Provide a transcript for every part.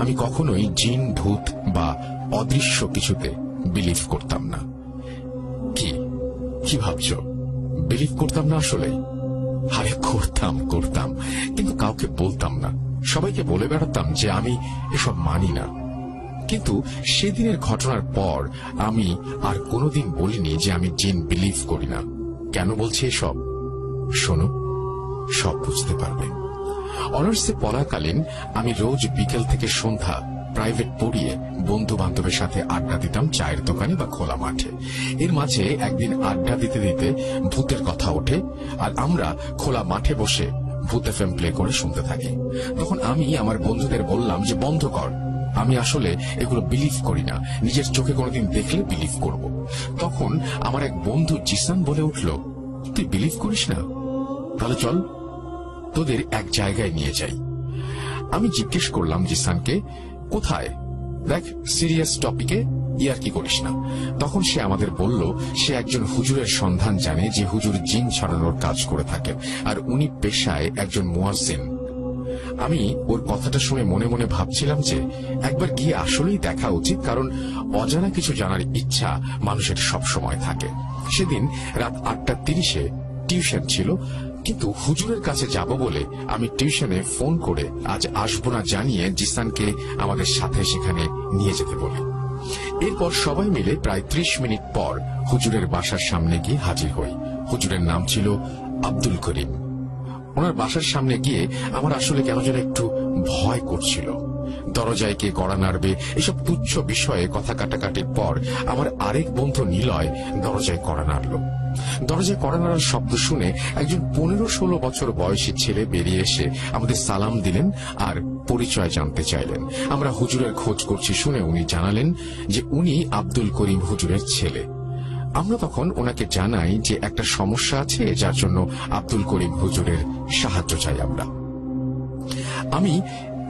আমি কখনোই জিন, ভূত বা অদৃশ্য কিছুতে বিলিভ করতাম না। কি কি ভাবছ? বিলিভ করতাম না আসলে? আরে করতাম, কিন্তু কাউকে বলতাম না। সবাইকে বলে বেড়াতাম যে আমি এসব মানি না। কিন্তু সেদিনের ঘটনার পর আমি আর কোনোদিন বলিনি যে আমি জিন বিলিভ করি না। কেন বলছি এসব? শোনো, সব বুঝতে পারবে। অনার্সে পড়াকালীন আমি রোজ বিকেল থেকে সন্ধ্যা প্রাইভেট পড়িয়ে বন্ধু বান্ধবের সাথে আড্ডা দিতাম চায়ের দোকানে বা খোলা মাঠে। এর মাঝে একদিন আড্ডা দিতে দিতে ভূতের কথা ওঠে, আর আমরা খোলা মাঠে বসে ভূত এফএম প্লে করে শুনতে থাকি। তখন আমি আমার বন্ধুদের বললাম যে বন্ধ কর, আমি আসলে এগুলো বিলিভ করি না, নিজের চোখে কোনোদিন দেখলে বিলিভ করব। তখন আমার এক বন্ধু জিসান বলে উঠল, তুই বিলিভ করিস না? তাহলে চল তোদের এক জায়গায় নিয়ে যাই। আমি জিজ্ঞেস করলাম জিসানকে, কোথায়? দেখ, সিরিয়াস টপিকে ইয়ার্কি করিস না। তখন সে আমাদের বলল সে একজন হুজুরের সন্ধান জানে যে হুজুর জিন ছড়ানোর কাজ করে থাকেন, আর উনি পেশায় একজন মুয়াজ্জিন। আমি ওর কথাটা শুনে মনে মনে ভাবছিলাম যে একবার গিয়ে আসলেই দেখা উচিত, কারণ অজানা কিছু জানার ইচ্ছা মানুষের সব সময় থাকে। সেদিন রাত 8:30 টিউশন ছিল, কিন্তু হুজুরের কাছে যাব বলে আমি টিউশনে ফোন করে আজ আসবো না জানিয়ে জিসানকে আমাদের সাথে সেখানে নিয়ে যেতে বলি। এরপর সবাই মিলে প্রায় 30 মিনিট পর হুজুরের বাসার সামনে গিয়ে হাজির হই। হুজুরের নাম ছিল আব্দুল করিম। ওনার বাসার সামনে গিয়ে আমার আসলে কেন যেন একটু ভয় করছিল। দরজায় কে কড়া নাড়বে, এসব তুচ্ছ বিষয়ে কথা কাটাকাটির পর আমার আরেক বন্ধু নিলয় দরজায় কড়া নাড়ল। দরজায় কড়া নাড়ার শব্দ শুনে একজন 15-16 বছর বয়সী ছেলে বেরিয়ে এসে আমাদের সালাম দিলেন আর পরিচয় জানতে চাইলেন। আমরা হুজুরের খোঁজ করছি শুনে উনি জানালেন যে উনি আব্দুল করিম হুজুরের ছেলে। আমরা তখন ওনাকে জানাই যে একটা সমস্যা আছে, যার জন্য আব্দুল করিম হুজুরের সাহায্য চাই আমরা। আমি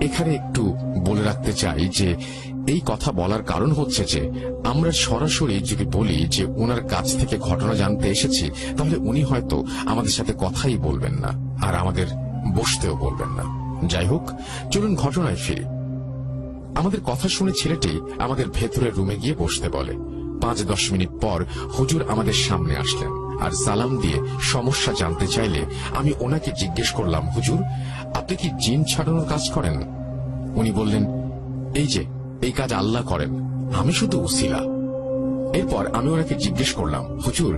এখানে একটু বলে রাখতে চাই যে এই কথা বলার কারণ হচ্ছে যে আমরা সরাসরি যদি বলি যে ওনার কাছ থেকে ঘটনা জানতে এসেছি, তাহলে উনি হয়তো আমাদের সাথে কথাই বলবেন না, আর আমাদের বসতেও বলবেন না। যাই হোক, চলুন ঘটনায় ফিরি। আমাদের কথা শুনে ছেলেটি আমাদের ভেতরের রুমে গিয়ে বসতে বলে। 5-10 মিনিট পর হুজুর আমাদের সামনে আসলেন আর সালাম দিয়ে সমস্যা জানতে চাইলে আমি ওনাকে জিজ্ঞেস করলাম, হুজুর, আপনি কি জিন ছাড়ানোর কাজ করেন? উনি বললেন, এই কাজ আল্লাহ করেন, আমি শুধু উসিলা। এরপর আমি ওনাকে জিজ্ঞেস করলাম, হুজুর,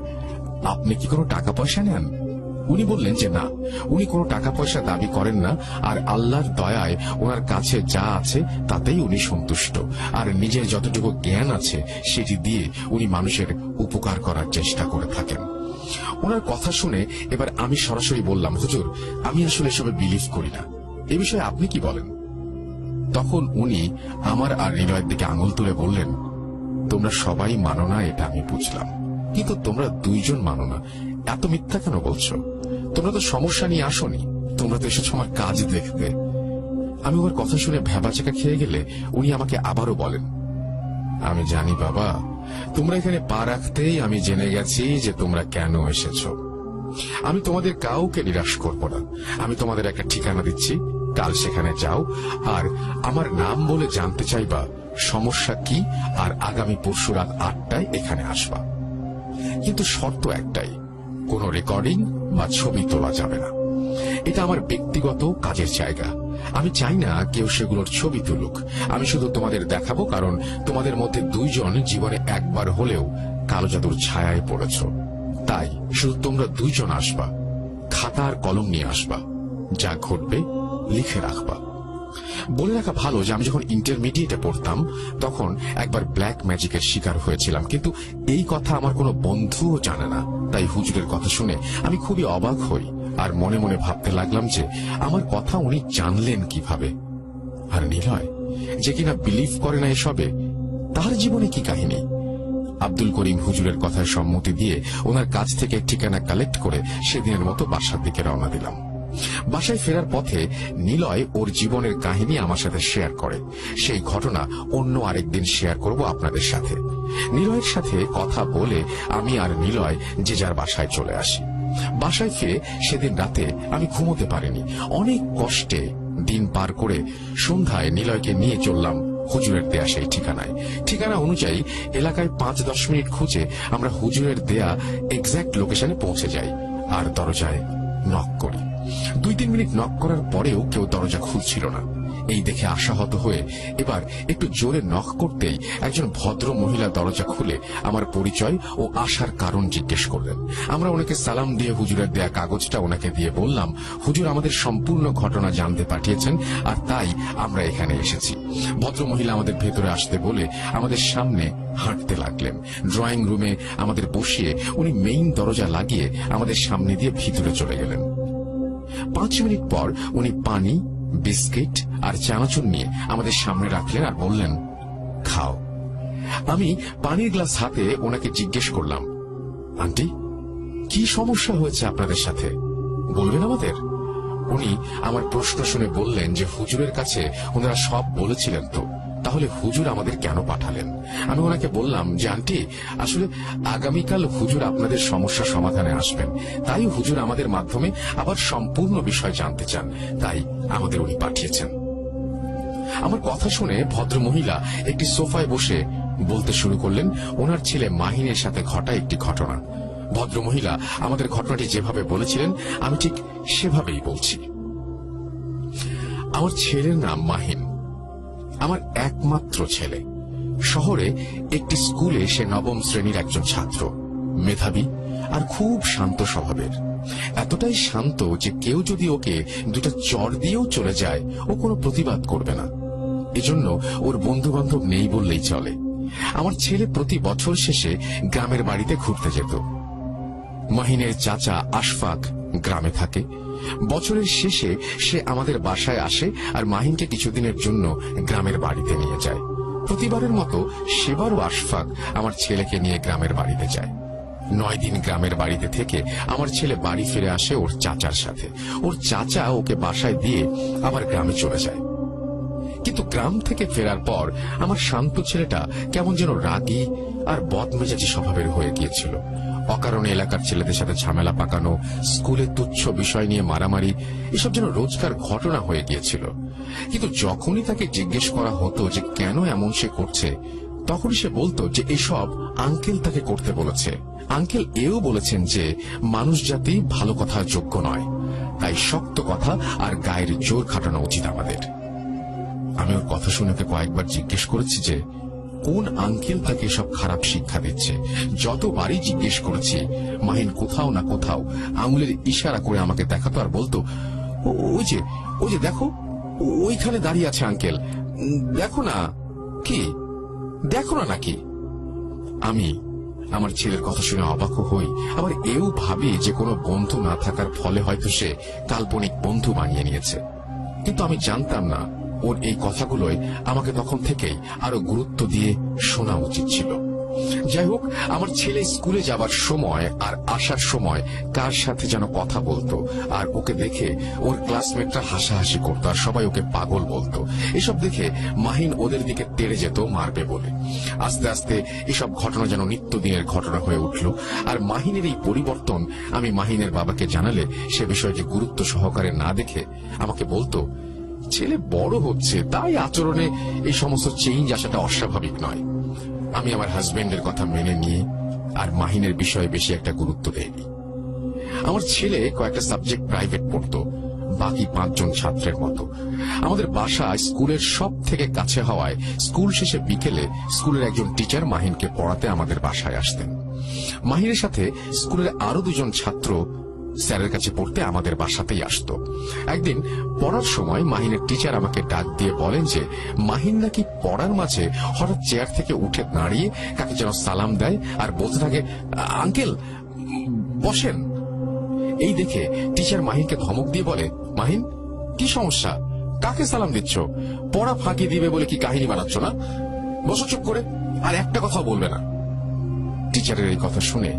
আপনি কি কোনো টাকা পয়সা নেন? উনি বললেন যে না, উনি কোনো টাকা পয়সা দাবি করেন না, আর আল্লাহর দয়ায় ওনার কাছে যা আছে তাতেই উনি সন্তুষ্ট, আর নিজের যতটুকু জ্ঞান আছে সেটি দিয়ে উনি মানুষের উপকার করার চেষ্টা করে থাকেন। ওনার কথা শুনে এবার আমি সরাসরি বললাম, হুজুর, আমি আসলে এসবে বিলিভ করি না, এ বিষয়ে আপনি কি বলেন? তখন উনি আমার আর নিলয়ের দিকে আঙুল তুলে বললেন, তোমরা সবাই মানো না এটা আমি বুঝলাম, কিন্তু তোমরা দুইজন মানো না, এত মিথ্যা কেন বলছো? তোমরা তো সমস্যা নিয়ে আসোনি, তোমরা তো এসেছো আমার কাজ দেখতে। আমি ওর কথা শুনে ভ্যাবাচাকা খেয়ে গেলে উনি আমাকে আবারও বলেন, আমি জানি বাবা, তোমরা এখানে পা রাখতেই আমি জেনে গেছি যে তোমরা কেন এসেছো। আমি তোমাদের কাউকে নিরাশ করব না। আমি তোমাদের একটা ঠিকানা দিচ্ছি, কাল সেখানে যাও আর আমার নাম বলে জানতে চাইবা সমস্যা কি, আর আগামী পরশু রাত 8টায় এখানে আসবা। কিন্তু শর্ত একটাই, কোনো রেকর্ডিং বা ছবি তোলা যাবে না। এটা আমার ব্যক্তিগত কাজের জায়গা, আমি চাই না কেউ সেগুলোর ছবি তুলুক। আমি শুধু তোমাদের দেখাবো, কারণ তোমাদের মধ্যে দুইজন জীবনে একবার হলেও কালো জাদুর ছায়ায় পড়েছ। তাই শুধু তোমরা দুইজন আসবা, খাতা আর কলম নিয়ে আসবা, যা ঘটবে লিখে রাখবা। বলে রাখা ভালো যে আমি যখন ইন্টারমিডিয়েটে পড়তাম তখন একবার ব্ল্যাক ম্যাজিকের শিকার হয়েছিলাম, কিন্তু এই কথা আমার কোনো বন্ধুও জানে না। তাই হুজুরের কথা শুনে আমি খুবই অবাক হই আর মনে মনে ভাবতে লাগলাম যে আমার কথা উনি জানলেন কিভাবে। আর নিলয়, যে কিনা বিলিভ করে না এসবে, তার জীবনে কি কাহিনী? আব্দুল করিম হুজুরের কথায় সম্মতি দিয়ে ওনার কাছ থেকে ঠিকানা কালেক্ট করে সেদিনের মতো বাসার দিকে রওনা দিলাম। বাসায় ফেরার পথে নিলয় ওর জীবনের কাহিনী আমার সাথে শেয়ার করে। সেই ঘটনা অন্য আরেকদিন শেয়ার করব আপনাদের সাথে। নিলয়ের সাথে কথা বলে আমি আর নিলয় যে যার বাসায় চলে আসি। বাসায় ফিরে সেদিন রাতে আমি ঘুমোতে পারিনি। অনেক কষ্টে দিন পার করে সন্ধ্যায় নিলয়কে নিয়ে চললাম হুজুরের দেয়া সেই ঠিকানায়। ঠিকানা অনুযায়ী এলাকায় 5-10 মিনিট খুঁজে আমরা হুজুরের দেয়া এক্সাক্ট লোকেশনে পৌঁছে যাই আর দরজায় নক করি। 2-3 মিনিট নক করার পরেও কেউ দরজা খুলছিল না। এই দেখে আশাহত হয়ে এবার একটু জোরে নক করতেই একজন ভদ্র মহিলা দরজা খুলে আমার পরিচয় ও আসার কারণ জিজ্ঞেস করলেন। আমরা ওনাকে সালাম দিয়ে হুজুরের দেয়া কাগজটা ওনাকে দিয়ে বললাম, হুজুর আমাদের সম্পূর্ণ ঘটনা জানতে পাঠিয়েছেন আর তাই আমরা এখানে এসেছি। ভদ্র মহিলা আমাদের ভেতরে আসতে বলে আমাদের সামনে হাঁটতে লাগলেন। ড্রয়িং রুমে আমাদের বসিয়ে উনি মেইন দরজা লাগিয়ে আমাদের সামনে দিয়ে ভিতরে চলে গেলেন। 5 মিনিট পর উনি পানি, বিস্কিট আর চানাচুর নিয়ে আমাদের সামনে রাখলেন আর বললেন, খাও। আমি পানির গ্লাস হাতে ওনাকে জিজ্ঞেস করলাম, আন্টি কি সমস্যা হয়েছে আপনাদের সাথে, বলবেন আমাদের? উনি আমার প্রশ্ন শুনে বললেন যে হুজুরের কাছে ওনারা সব বলেছিলেন। তো তাহলে হুজুর আমাদের কেন পাঠালেন? আমি ওনাকে বললাম যে আন্টি, আসলে আগামীকাল হুজুর আপনাদের সমস্যা সমাধানে আসবেন, তাই হুজুর আমাদের মাধ্যমে আবার সম্পূর্ণ বিষয় জানতে চান, তাই আমাদের উনি পাঠিয়েছেন। আমার কথা শুনে ভদ্র মহিলা একটি সোফায় বসে বলতে শুরু করলেন ওনার ছেলে মাহিনের সাথে ঘটা একটি ঘটনা। ভদ্র মহিলা আমাদের ঘটনাটি যেভাবে বলেছিলেন আমি ঠিক সেভাবেই বলছি। আমার ছেলের নাম মাহিন, আমার একমাত্র ছেলে। শহরে একটি স্কুলে সে 9ম শ্রেণীর একজন ছাত্র, মেধাবী আর খুব শান্ত স্বভাবের। এতটাই শান্ত যে কেউ যদি ওকে 2টা চড় দিয়েও চলে যায় ও কোনো প্রতিবাদ করবে না। এজন্য ওর বন্ধু বান্ধব নেই বললেই চলে। আমার ছেলে প্রতি বছর শেষে গ্রামের বাড়িতে ঘুরতে যেত। মাহিনের চাচা আশফাক গ্রামে থাকে। বছরের শেষে সে আমাদের বাসায় আসে আর মাহিনকে কিছুদিনের জন্য গ্রামের বাড়িতে নিয়ে যায়। প্রতিবারের মতো সেবারও আশফাক আমার ছেলেকে নিয়ে গ্রামের বাড়িতে যায়। 9 দিন গ্রামের বাড়িতে থেকে আমার ছেলে বাড়ি ফিরে আসে ওর চাচার সাথে। ওর চাচা ওকে বাসায় দিয়ে আবার গ্রামে চলে যায়। কিন্তু গ্রাম থেকে ফেরার পর আমার শান্ত ছেলেটা কেমন যেন রাগী আর বদমেজাজি স্বভাবের হয়ে গিয়েছিল। অকারণে এলাকার ছেলেদের সাথে ঝামেলা পাকানো, স্কুলে তুচ্ছ বিষয় নিয়ে মারামারি, এসব যেন রোজকার ঘটনা হয়ে গিয়েছিল। কিন্তু যখনই তাকে জিজ্ঞেস করা হতো যে কেন এমন সে করছে, তখনই সে বলতো যে এসব আঙ্কেল তাকে করতে বলেছে। আঙ্কেল এও বলেছেন যে মানুষ জাতি ভালো কথার যোগ্য নয়, তাই শক্ত কথা আর গায়ের জোর খাটানো উচিত আমাদের। আমি ওর কথা শুনে ওকে কয়েকবার জিজ্ঞেস করেছি যে কোন আঙ্কেল তাকে সব খারাপ শিক্ষা দিচ্ছে। যতবারই জিজ্ঞেস করেছি মাহিন কোথাও না কোথাও আঙুলের ইশারা করে আমাকে দেখাতো আর বলতো, ওই যে দেখো ওইখানে দাঁড়িয়ে আছে আঙ্কেল, দেখো না। কি দেখো না নাকি? আমি আমার ছেলের কথা শুনে অবাক হই, আবার এও ভাবি যে কোনো বন্ধু না থাকার ফলে হয়তো সে কাল্পনিক বন্ধু বানিয়ে নিয়েছে। কিন্তু আমি জানতাম না ওর এই কথাগুলোই আমাকে তখন থেকেই আরো গুরুত্ব দিয়ে শোনা উচিত ছিল। যাই হোক, আমার ছেলে স্কুলে যাবার সময় আর আসার সময় কার সাথে যেন কথা বলতো, আর ওকে দেখে ওর ক্লাসমেটরা হাসাহাসি করতো আর সবাই ওকে পাগল বলতো। এসব দেখে মাহিন ওদের দিকে তেড়ে যেত মারবে বলে। আস্তে আস্তে এসব ঘটনা যেন নিত্যদিনের ঘটনা হয়ে উঠল। আর মাহিনের এই পরিবর্তন আমি মাহিনের বাবাকে জানালে সে বিষয়কে গুরুত্ব সহকারে না দেখে আমাকে বলতো, ছেলে বড় হচ্ছে তাই আচরণে এই সমস্ত চেঞ্জ আসাটা অস্বাভাবিক নয়। আমি আমার হাজবেন্ডের কথা মেনে নিয়ে আর মাহিনের বিষয়ে বেশি একটা গুরুত্ব দেইনি। আমার ছেলে কয়েকটা সাবজেক্ট প্রাইভেট পড়তো, বাকি 5 জন ছাত্রের মতো। আমাদের বাসা স্কুলের সব থেকে কাছে হওয়ায় স্কুল শেষে বিকেলে স্কুলের একজন টিচার মাহিনকে পড়াতে আমাদের বাসায় আসতেন। মাহিনের সাথে স্কুলের আরো 2 জন ছাত্র স্যারের কাছে পড়তে আমাদের বাসাতেই আসতো। একদিন পড়ার সময় মাহিনের টিচার আমাকে ডাক দিয়ে বলেন যে মাহিন নাকি পড়ার মাঝে হঠাৎ চেয়ার থেকে উঠে দাঁড়িয়ে কাকে যেন সালাম দেয় আর বলতে থাকে, আঙ্কেল বসেন। এই দেখে টিচার মাহিনকে ধমক দিয়ে বলে, মাহিন কি সমস্যা, কাকে সালাম দিচ্ছ? পড়া ফাঁকি দিবে বলে কি কাহিনী বানাচ্ছ না? বসো চুপ করে, আর একটা কথা বলবে না। টিচারের এই কথা শুনে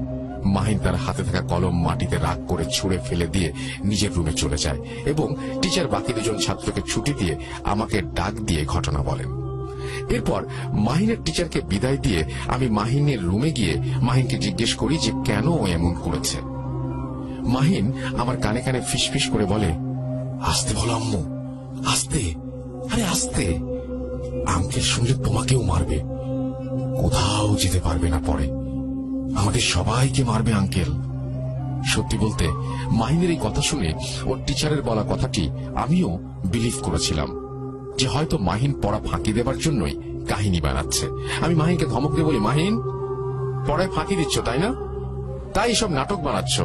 মাহিন তার হাতে থাকা কলম মাটিতে রাগ করে ছুঁড়ে ফেলে দিয়ে নিজের রুমে চলে যায় এবং টিচার বাকি 2 জন ছাত্রকে ছুটি দিয়ে আমাকে ডাক দিয়ে ঘটনা বলেন। এরপর মাহিনের টিচারকে বিদায় দিয়ে আমি মাহিনের রুমে গিয়ে মাহিনকে জিজ্ঞেস করি যে কেন ও এমন করেছে। মাহিন আমার কানে কানে ফিসফিস করে বলে, আসতে বলো আম্মু, আস্তে, আরে আস্তে, আঙ্কেল শুনলে তোমাকেও মারবে, কোথাও যেতে পারবে না, পরে আমাদের সবাইকে মারবে আঙ্কেল। সত্যি বলতে মাহিনের এই কথা শুনে ওর টিচারের বলা কথাটি আমিও বিলিভ করেছিলাম, যে হয়তো মাহিন পড়া ফাঁকি দেবার জন্যই কাহিনী বানাচ্ছে। আমি মাহিনকে ধমক দিয়ে বলি, মাহিন, পড়ায় ফাঁকি দিচ্ছ তাই না? তাই এসব নাটক বানাচ্ছ।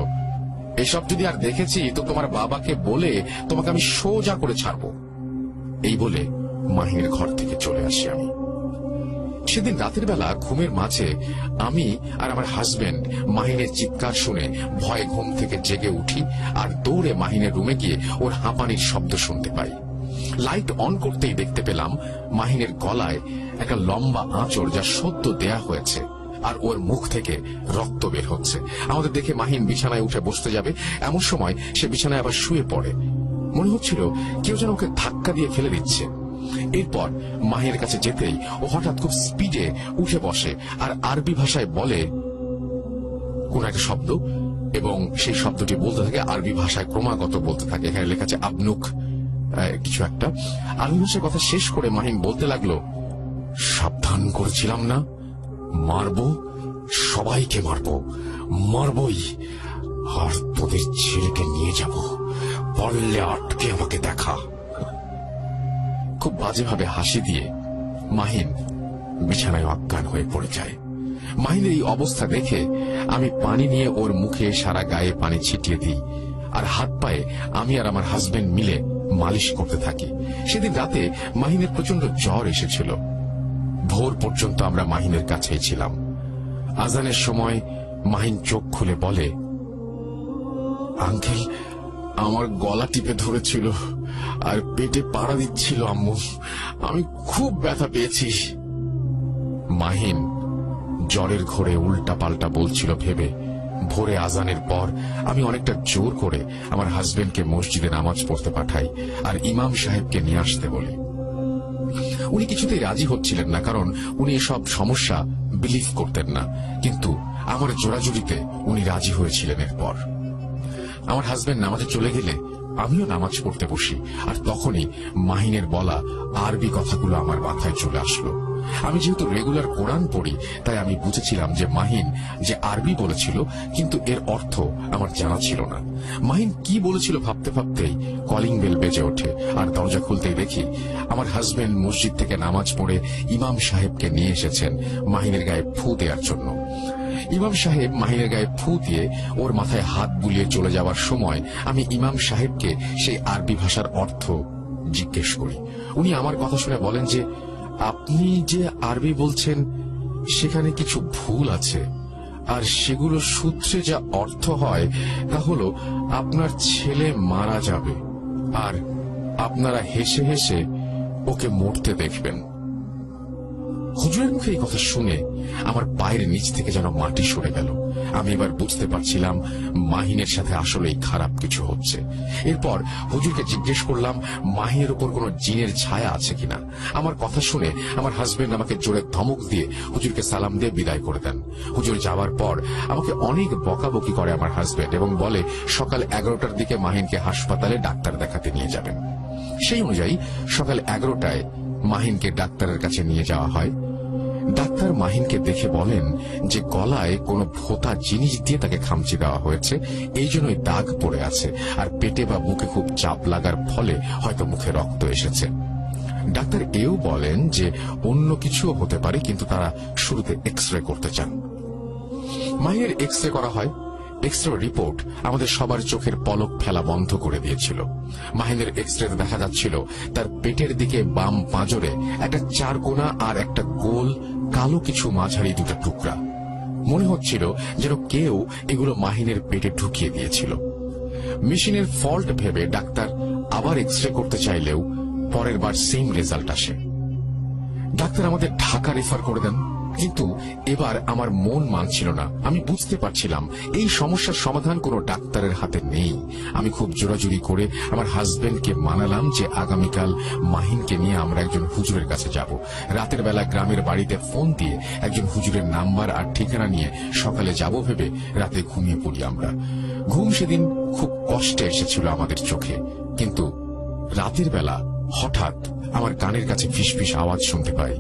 এসব যদি আর দেখেছি তো তোমার বাবাকে বলে তোমাকে আমি সোজা করে ছাড়বো। এই বলে মাহিনের ঘর থেকে চলে আসি আমি। সেদিন রাতের বেলা ঘুমের মাঝে আমি আর আমার হাজবেন্ড মাহিনের চিৎকার শুনে ভয়ে ঘুম থেকে জেগে উঠি আর দৌড়ে মাহিনের রুমে গিয়ে ওর হাঁপানির শব্দ শুনতে পাই। লাইট অন করতেই দেখতে পেলাম মাহিনের গলায় একটা লম্বা আঁচড়, যা সদ্য দেয়া হয়েছে, আর ওর মুখ থেকে রক্ত বের হচ্ছে। আমাদের দেখে মাহিন বিছানায় উঠে বসতে যাবে, এমন সময় সে বিছানায় আবার শুয়ে পড়ে। মনে হচ্ছিল কেউ যেন ওকে ধাক্কা দিয়ে ফেলে দিচ্ছে। এরপর মাহিনের কাছে যেতেই ও হঠাৎ খুব স্পিডে উঠে বসে আর আরবি ভাষায় বলে কোন একটা শব্দ, এবং সেই শব্দটি বলতে থাকে আরবি ভাষায়, ক্রমাগত বলতে থাকে। এখানে লেখা আছে আবনুক কিছু একটা। আরবি ভাষায় কথা শেষ করে মাহিন বলতে লাগলো, সাবধান করেছিলাম না, মারবো, সবাইকে মারবো, মারবই, আর তোদের ছেলেকে নিয়ে যাব, পারলে আটকে আমাকে দেখা। খুব বাজেভাবে হাসি দিয়ে মাহিন বিছানায় অজ্ঞান হয়ে পড়ে যায়। মাহিনের এই অবস্থা দেখে আমি পানি নিয়ে ওর মুখে সারা গায়ে পানি ছিটিয়ে দিই, আর হাত পায়ে আমি আর আমার হাজবেন্ড মিলে মালিশ করতে থাকি। সেদিন রাতে মাহিনের প্রচন্ড জ্বর এসেছিল। ভোর পর্যন্ত আমরা মাহিনের কাছেই ছিলাম। আজানের সময় মাহিন চোখ খুলে বলে, আঙ্কেল, আমার গলা টিপে ধরেছিল আর পেটে পাড়া দিচ্ছিল আম্মু, আমি খুব ব্যথা পেয়েছি। মাহিন জ্বরের ঘোরে উল্টা পাল্টা বলছিল ভেবে ভোরে আজানের পর আমি অনেকটা জোর করে আমার হাজবেন্ডকে মসজিদে নামাজ পড়তে পাঠাই আর ইমাম সাহেবকে নিয়ে আসতে বলি। উনি কিছুতেই রাজি হচ্ছিলেন না, কারণ উনি এসব সমস্যা বিলিভ করতেন না, কিন্তু আমার জোরাজুরিতে উনি রাজি হয়েছিলেন। এরপর আমার হাজবেন্ড নামাজে চলে গেলে আমিও নামাজ পড়তে বসি, আর তখনই মাহিনের বলা আরবি কথাগুলো আমার মাথায় চলে আসলো। আমি যেহেতু রেগুলার কোরআন পড়ি, তাই আমি বুঝেছিলাম যে মাহিন যে আরবি বলেছিল, কিন্তু এর অর্থ আমার জানা ছিল না। মাহিন কি বলেছিল ভাবতে ভাবতেই কলিং বেল বেজে ওঠে, আর দরজা খুলতেই দেখি আমার হাজবেন্ড মসজিদ থেকে নামাজ পড়ে ইমাম সাহেবকে নিয়ে এসেছেন মাহিনের গায়ে ফু দেওয়ার জন্য। ইমাম সাহেব মাহিনের গায়ে ফু দিয়ে ওর মাথায় হাত বুলিয়ে চলে যাওয়ার সময় আমি ইমাম সাহেবকে সেই আরবি ভাষার অর্থ জিজ্ঞেস করি। উনি আমার কথা শুনে বলেন যে, আপনি যে আরবি বলছেন সেখানে কিছু ভুল আছে, আর সেগুলো সূত্রে যা অর্থ হয় তা হলো আপনার ছেলে মারা যাবে, আর আপনারা হেসে হেসে ওকে মরতে দেখবেন। হুজুরের মুখে এই কথা শুনে আমার পায়ের নিচ থেকে যেন মাটি সরে গেল। আমি এবার বুঝতে পারছিলাম মাহিনের সাথে আসলেই খারাপ কিছু হচ্ছে। এরপর হুজুরকে জিজ্ঞেস করলাম মাহিনের উপর কোনো জিনের ছায়া আছে কিনা। আমার কথা শুনে আমার হাজবেন্ড আমাকে জোরে ধমক দিয়ে হুজুরকে সালাম দিয়ে বিদায় করে দেন। হুজুর যাওয়ার পর আমাকে অনেক বকাবকি করে আমার হাজবেন্ড, এবং বলে সকাল 11টার দিকে মাহিনকে হাসপাতালে ডাক্তার দেখাতে নিয়ে যাবেন। সেই অনুযায়ী সকাল 11টায় মাহিনকে ডাক্তারের কাছে নিয়ে যাওয়া হয়। ডাক্তার মাহিনকে দেখে বলেন যে গলায় কোনো ভোঁতা জিনিস দিয়ে তাকে খামচি দেওয়া হয়েছে, এই জন্যই দাগ পড়ে আছে, আর পেটে বা বুকে খুব চাপ লাগার ফলে হয়তো মুখে রক্ত এসেছে। ডাক্তার এও বলেন যে অন্য কিছুও হতে পারে, কিন্তু তারা শুরুতে এক্স রে করতে চান। মাহিনের এক্স রে করা হয়। এক্স রে রিপোর্ট আমাদের সবার চোখের পলক ফেলা বন্ধ করে দিয়েছিল। মাহিনের এক্স রে দেখা যাচ্ছিল তার পেটের দিকে বাম পাঁজরে একটা চারকোনা আর একটা গোল কালো কিছু মাঝারি দুটো টুকরা। মনে হচ্ছিল যেন কেউ এগুলো মাহিনের পেটে ঢুকিয়ে দিয়েছিল। মেশিনের ফল্ট ভেবে ডাক্তার আবার এক্স রে করতে চাইলেও পরের বার সেম রেজাল্ট আসে। ডাক্তার আমাদের ঢাকা রেফার করে দেন, কিন্তু এবার আমার মন মানছিল না। আমি বুঝতে পারছিলাম এই সমস্যার সমাধান কোনো ডাক্তারের হাতে নেই। আমি খুব জোরাজুরি করে আমার হাজবেন্ডকে মানালাম যে আগামীকাল মাহিনকে নিয়ে আমরা একজন হুজুরের কাছে যাব। রাতের বেলা গ্রামের বাড়িতে ফোন দিয়ে একজন হুজুরের নাম্বার আর ঠিকানা নিয়ে সকালে যাব ভেবে রাতে ঘুমিয়ে পড়ি আমরা। ঘুম সেদিন খুব কষ্টে এসেছিল আমাদের চোখে, কিন্তু রাতের বেলা হঠাৎ আমার কানের কাছে ফিসফিস আওয়াজ শুনতে পাই।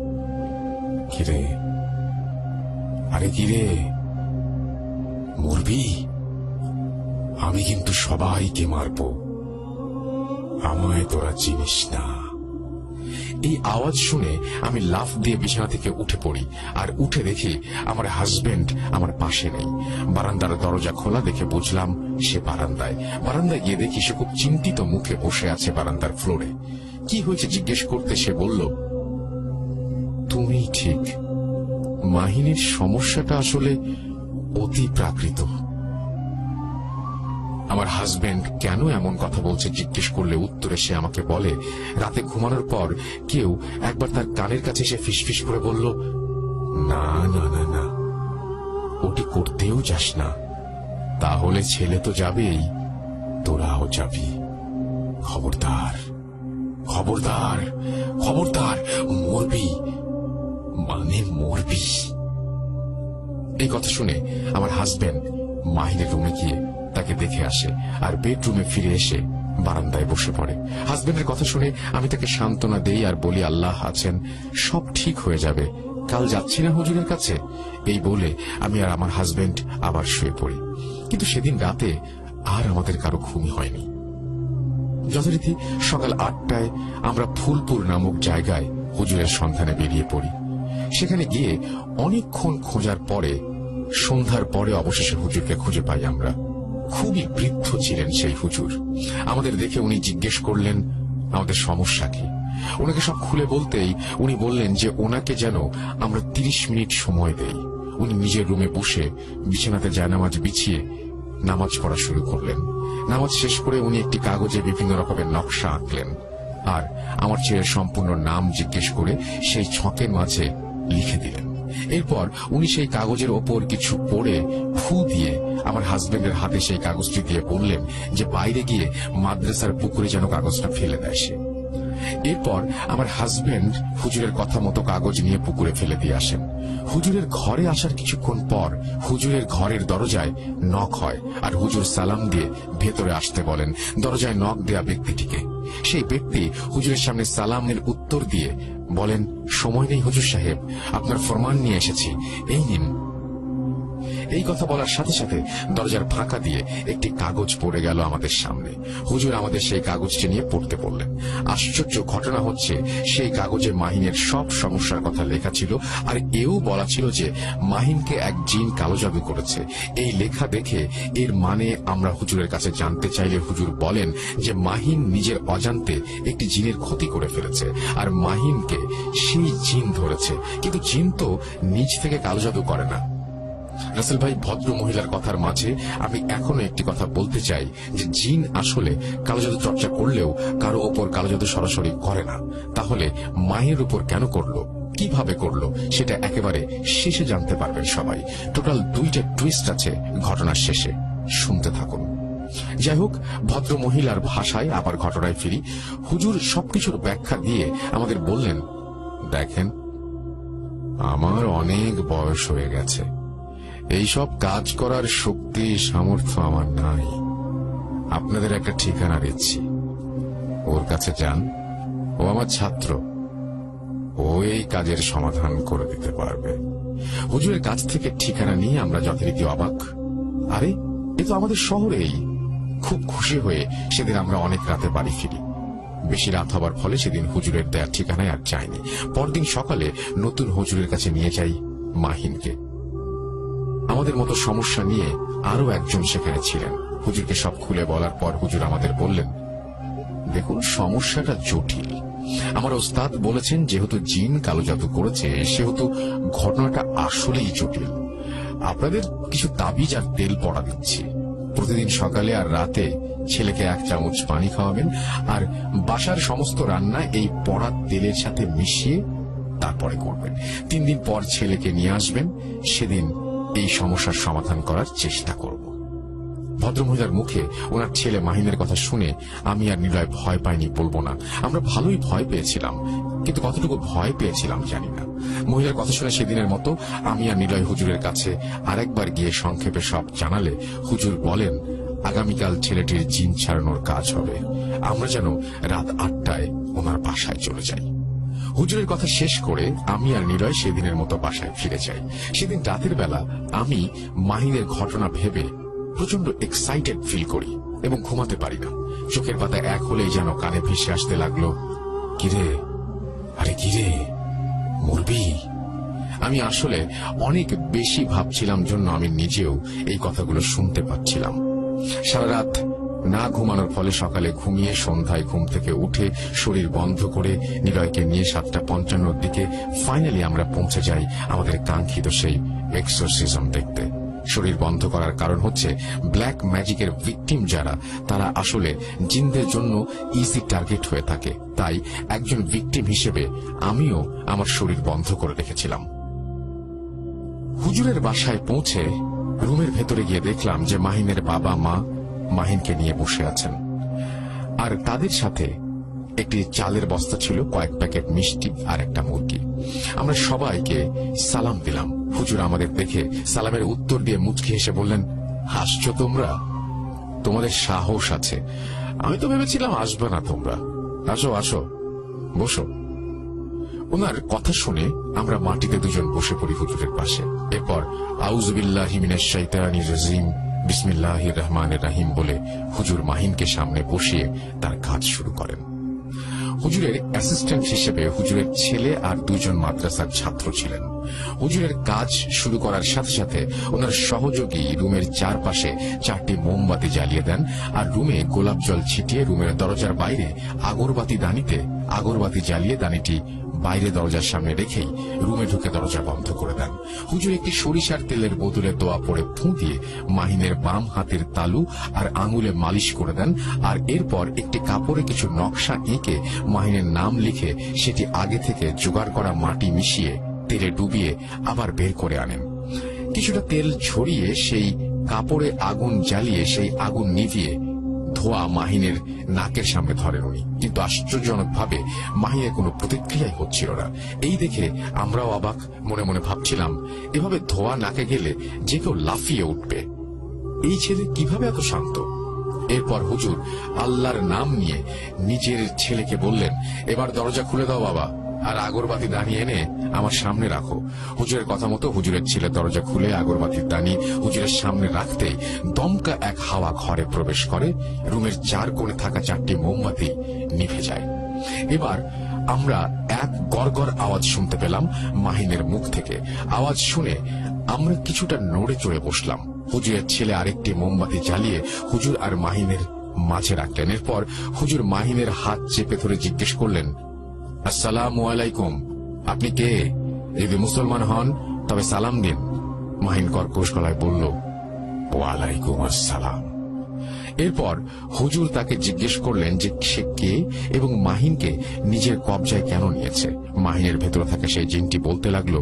কিরে, আরে কিরে, মরবি? আমি কিন্তু সবাইকে মারব, আমায় তোরা চিনিস না। এই আওয়াজ শুনে আমি লাফ দিয়ে বিছানা থেকে উঠে পড়ি, আর উঠে দেখি আমার হাজবেন্ড আমার পাশে নেই। বারান্দার দরজা খোলা দেখে বুঝলাম সে বারান্দায়। বারান্দায় গিয়ে দেখি সে খুব চিন্তিত মুখে বসে আছে বারান্দার ফ্লোরে। কি হয়েছে জিজ্ঞেস করতে সে বলল, তুমি ঠিক, মাহিনীর সমস্যাটা আসলে অতি প্রাকৃত। আমার হাজবেন্ড কেন এমন কথা বলছে জিজ্ঞেস করলে উত্তরে সে আমাকে বলে, রাতে ঘুমানোর পর কেউ একবার তার কানের কাছে এসে ফিসফিস করে বলল, না না না না, ওটি করতেও যাস না, তাহলে ছেলে তো যাবেই, তোরাও যাবি। খবরদার, খবরদার, খবরদার, মরবি, মানে মরবি। এই কথা শুনে আমার হাজবেন্ড মাহিনের রুমে গিয়ে তাকে দেখে আসে, আর বেডরুমে ফিরে এসে বারান্দায় বসে পড়ে। হাজবেন্ডের কথা শুনে আমি তাকে সান্ত্বনা দেই আর বলি, আল্লাহ আছেন, সব ঠিক হয়ে যাবে, কাল যাচ্ছি না হুজুরের কাছে। এই বলে আমি আর আমার হাজবেন্ড আবার শুয়ে পড়ি। কিন্তু সেদিন রাতে আর আমাদের কারো ঘুমই হয়নি। যথারীতি সকাল 8টায় আমরা ফুলপুর নামক জায়গায় হুজুরের সন্ধানে বেরিয়ে পড়ি। সেখানে গিয়ে অনেকক্ষণ খোঁজার পরে সন্ধ্যার পরে অবশেষে হুজুরকে খুঁজে পাই আমরা। খুবই বৃদ্ধ ছিলেন সেই হুজুর। আমাদের দেখে উনি জিজ্ঞেস করলেন আমাদের সমস্যা কি। ওনাকে সব খুলে বলতেই উনি বললেন যে ওনাকে যেন আমরা 30 মিনিট সময় দেই। উনি নিজের রুমে বসে বিছানাতে জায়নামাজ বিছিয়ে নামাজ পড়া শুরু করলেন। নামাজ শেষ করে উনি একটি কাগজে বিভিন্ন রকমের নকশা আঁকলেন, আর আমার ছেলের সম্পূর্ণ নাম জিজ্ঞেস করে সেই ছকের মাঝে লিখে দিলেন। এরপর উনি সেই কাগজের ওপর কিছু পড়ে ফু দিয়ে আমার হাজবেন্ডের হাতে সেই কাগজটি দিয়ে বললেন যে বাইরে গিয়ে মাদ্রাসার পুকুরে যেন কাগজটা ফেলে দেয় সে। এরপর আমার হাজবেন্ড হুজুরের কথা মতো কাগজ নিয়ে পুকুরে ফেলে দিয়ে আসেন। হুজুরের ঘরে আসার কিছুক্ষণ পর হুজুরের ঘরের দরজায় নক হয়, আর হুজুর সালাম দিয়ে ভেতরে আসতে বলেন দরজায় নক দেয়া ব্যক্তিটিকে। সেই ব্যক্তি হুজুরের সামনে সালামের উত্তর দিয়ে বলেন, সময় নেই হুজুর সাহেব, আপনার ফরমান নিয়ে এসেছি, এই নিন। এই কথা বলার সাথে সাথে দরজার ফাঁকা দিয়ে একটি কাগজ পড়ে গেল আমাদের সামনে। হুজুর আমাদের সেই কাগজটি নিয়ে পড়তে বললেন। আশ্চর্য ঘটনা হচ্ছে, সেই কাগজে মাহিনের সব সমস্যার কথা লেখা ছিল, আর এও বলা ছিল যে মাহিনকে এক জিন কালো জাদু করেছে। এই লেখা দেখে এর মানে আমরা হুজুরের কাছে জানতে চাইলে হুজুর বলেন যে মাহিন নিজের অজান্তে একটি জিনের ক্ষতি করে ফেলেছে, আর মাহিনকে সেই জিন ধরেছে। কিন্তু জিন তো নিজ থেকে কালো জাদু করে না। রাসেল ভাই, ভদ্র মহিলার কথার মাঝে আমি এখনো একটি কথা বলতে চাই যে জিন আসলে কালো জাদু চর্চা করলেও কারো ওপর কালো জাদু সরাসরি করে না। তাহলে মায়ের উপর কেন করলো, কিভাবে করলো, সেটা একেবারে শেষে জানতে পারবেন সবাই। টোটাল 2টা টুইস্ট আছে ঘটনার শেষে, শুনতে থাকুন। যাই হোক, ভদ্র মহিলার ভাষায় আবার ঘটনায় ফিরি। হুজুর সবকিছুর ব্যাখ্যা দিয়ে আমাদের বললেন, দেখেন, আমার অনেক বয়স হয়ে গেছে, এইসব কাজ করার শক্তি সামর্থ্য আমার নাই। আপনাদের একটা ঠিকানা দিচ্ছি, ওর কাছে যান, ও আমার ছাত্র, ও এই কাজের সমাধান করে দিতে পারবে। হুজুরের কাছ থেকে ঠিকানা নিয়ে আমরা যথারীতি অবাক, আরে এ তো আমাদের শহরেই। খুব খুশি হয়ে সেদিন আমরা অনেক রাতে বাড়ি ফিরি। বেশি রাত হবার ফলে সেদিন হুজুরের দেয়ার ঠিকানায় আর যাইনি। পরদিন সকালে নতুন হুজুরের কাছে নিয়ে যাই মাহিনকে। আমাদের মতো সমস্যা নিয়ে আরো একজন সেখানে ছিলেন। হুজুরকে সব খুলে বলার পর হুজুর আমাদের বললেন, দেখুন, সমস্যাটা জটিল। আমার ওস্তাদ বলেছেন যেহেতু জিন কালো জাদু করেছে সেহেতু ঘটনাটা আসলেই জটিল। আপনাদের কিছু তাবিজ আর তেল পড়া দিচ্ছি। প্রতিদিন সকালে আর রাতে ছেলেকে 1 চামচ পানি খাওয়াবেন, আর বাসার সমস্ত রান্না এই পড়া তেলের সাথে মিশিয়ে তারপরে করবেন। 3 দিন পর ছেলেকে নিয়ে আসবেন, সেদিন এই সমস্যার সমাধান করার চেষ্টা করব। ভদ্রমহিলার মুখে ওনার ছেলে মাহিনের কথা শুনে আমি আর নিলয় ভয় পাইনি বলবো না, আমরা ভালোই ভয় পেয়েছিলাম, কিন্তু কতটুকু ভয় পেয়েছিলাম জানি না। মহিলার কথা শুনে সেদিনের মতো আমি আর নিলয় হুজুরের কাছে আরেকবার গিয়ে সংক্ষেপে সব জানালে হুজুর বলেন, আগামীকাল ছেলেটির জিন ছাড়ানোর কাজ হবে। আমরা যেন রাত 8টায় ওনার বাসায় চলে যাই। হুজুরের কথা শেষ করে আমি আর নিলয় সেদিনের মতো বাসায় ফিরে যাই। সেদিন রাতের বেলা আমি মাহিনের ঘটনা ভেবে প্রচন্ড এক্সাইটেড ফিল করি এবং ঘুমাতে পারি না। চোখের পাতা এক হলেই যেন কানে ভেসে আসতে লাগলো, কিরে, আরে কিরে, মরবি? আমি আসলে অনেক বেশি ভাবছিলাম জন্য আমি নিজেও এই কথাগুলো শুনতে পাচ্ছিলাম। সারা রাত না ঘুমানোর ফলে সকালে ঘুমিয়ে সন্ধ্যায় ঘুম থেকে উঠে শরীর বন্ধ করে নিলয়কে নিয়ে 7:55 দিকে ফাইনালি আমরা পৌঁছে যাই আমাদের কাঙ্ক্ষিত সেই এক্সোরসিজম দেখতে। শরীর বন্ধ করার কারণ হচ্ছে ব্ল্যাক ম্যাজিকের ভিকটিম যারা, তারা আসলে জিনদের জন্য ইজি টার্গেট হয়ে থাকে। তাই একজন ভিকটিম হিসেবে আমিও আমার শরীর বন্ধ করে রেখেছিলাম। হুজুরের বাসায় পৌঁছে রুমের ভেতরে গিয়ে দেখলাম যে মাহিনের বাবা মা মাহিনকে নিয়ে বসে আছেন, আর তাদের সাথে একটি চালের বস্তা ছিল, কয়েক প্যাকেট মিষ্টি আর একটা মুরগি। আমরা সবাইকে সালাম দিলাম। হুজুর আমাদের দেখে সালামের উত্তর দিয়ে মুচকি হেসে বললেন, হাসছো তোমরা? তোমাদের সাহস আছে। আমি তো ভেবেছিলাম আসবে না তোমরা। আসো আসো, বসো। ওনার কথা শুনে আমরা মাটিতে দুজন বসে পড়ি হুজুরের পাশে। এরপর আউযুবিল্লাহি মিনাশ শাইতানির রাজিম, বিসমিল্লাহির রহমানির রহিম বলে হুজুর মাহিনকে সামনে বসিয়ে তার কাজ শুরু করেন। হুজুরের অ্যাসিস্ট্যান্ট হিসেবে হুজুরের ছেলে আর 2 জন মাদ্রাসার ছাত্র ছিলেন। হুজুরের কাজ শুরু করার সাথে সাথে ওনার সহযোগী রুমের চারপাশে 4টি মোমবাতি জ্বালিয়ে দেন আর রুমে গোলাপ জল ছিটিয়ে রুমের দরজার বাইরে আগরবাতি দানিতে আগরবাতি জ্বালিয়ে দানিটি বাইরে দরজার সামনে রেখেই রুমে ঢুকে দরজা বন্ধ করে দেন। হুজুর একটি সরিষার তেলের বোতলে দোয়া পড়ে ফুঁ দিয়ে মাহিনের বাম হাতের তালু আর আঙুলে মালিশ করে দেন, আর এরপর একটি কাপড়ে কিছু নকশা এঁকে মাহিনের নাম লিখে সেটি আগে থেকে জোগাড় করা মাটি মিশিয়ে তেলে ডুবিয়ে আবার বের করে আনেন। কিছুটা তেল ছড়িয়ে সেই কাপড়ে আগুন জ্বালিয়ে সেই আগুন নিভিয়ে ধোয়া মাহিনের নাকের সামনে ধরেন উনি, কিন্তু আশ্চর্যজনকভাবে মাহিনের কোনো প্রতিক্রিয়াই হচ্ছিল না। এই দেখে আমরাও অবাক, মনে মনে ভাবছিলাম এভাবে ধোয়া নাকে গেলে যে কেউ লাফিয়ে উঠবে। এই ছেলে কিভাবে এত শান্ত? এরপর হুজুর আল্লাহর নাম নিয়ে নিজের ছেলেকে বললেন, এবার দরজা খুলে দাও বাবা, আর আগরবাতি দানি এনে আমার সামনে রাখো। হুজুরের কথা মতো হুজুরের ছেলে দরজা খুলে আগরবাতির দানি হুজুরের সামনে রাখতেই দমকা এক হাওয়া ঘরে প্রবেশ করে। রুমের 4 কোণে থাকা 4টি মোমবাতি নিভে যায়। এবার আমরা এক গড়গড় আওয়াজ শুনতে পেলাম মাহিনের মুখ থেকে। আওয়াজ শুনে আমরা কিছুটা নড়ে চড়ে বসলাম। হুজুরের ছেলে আরেকটি মোমবাতি জ্বালিয়ে হুজুর আর মাহিনের মাঝে রাখলেন। এরপর হুজুর মাহিনের হাত চেপে ধরে জিজ্ঞেস করলেন, আসসালামু আলাইকুম, আপনি কে? যদি মুসলমান হন তবে সালাম দিন। মাহিন কর্কশ গলায় বলল, ওয়ালাইকুম আসসালাম। এরপর হুজুর তাকে জিজ্ঞেস করলেন যে সে কে এবং মাহিনকে নিজের কবজায় কেন নিয়েছে। মাহিনের ভেতরে থাকা সেই জিনটি বলতে লাগলো,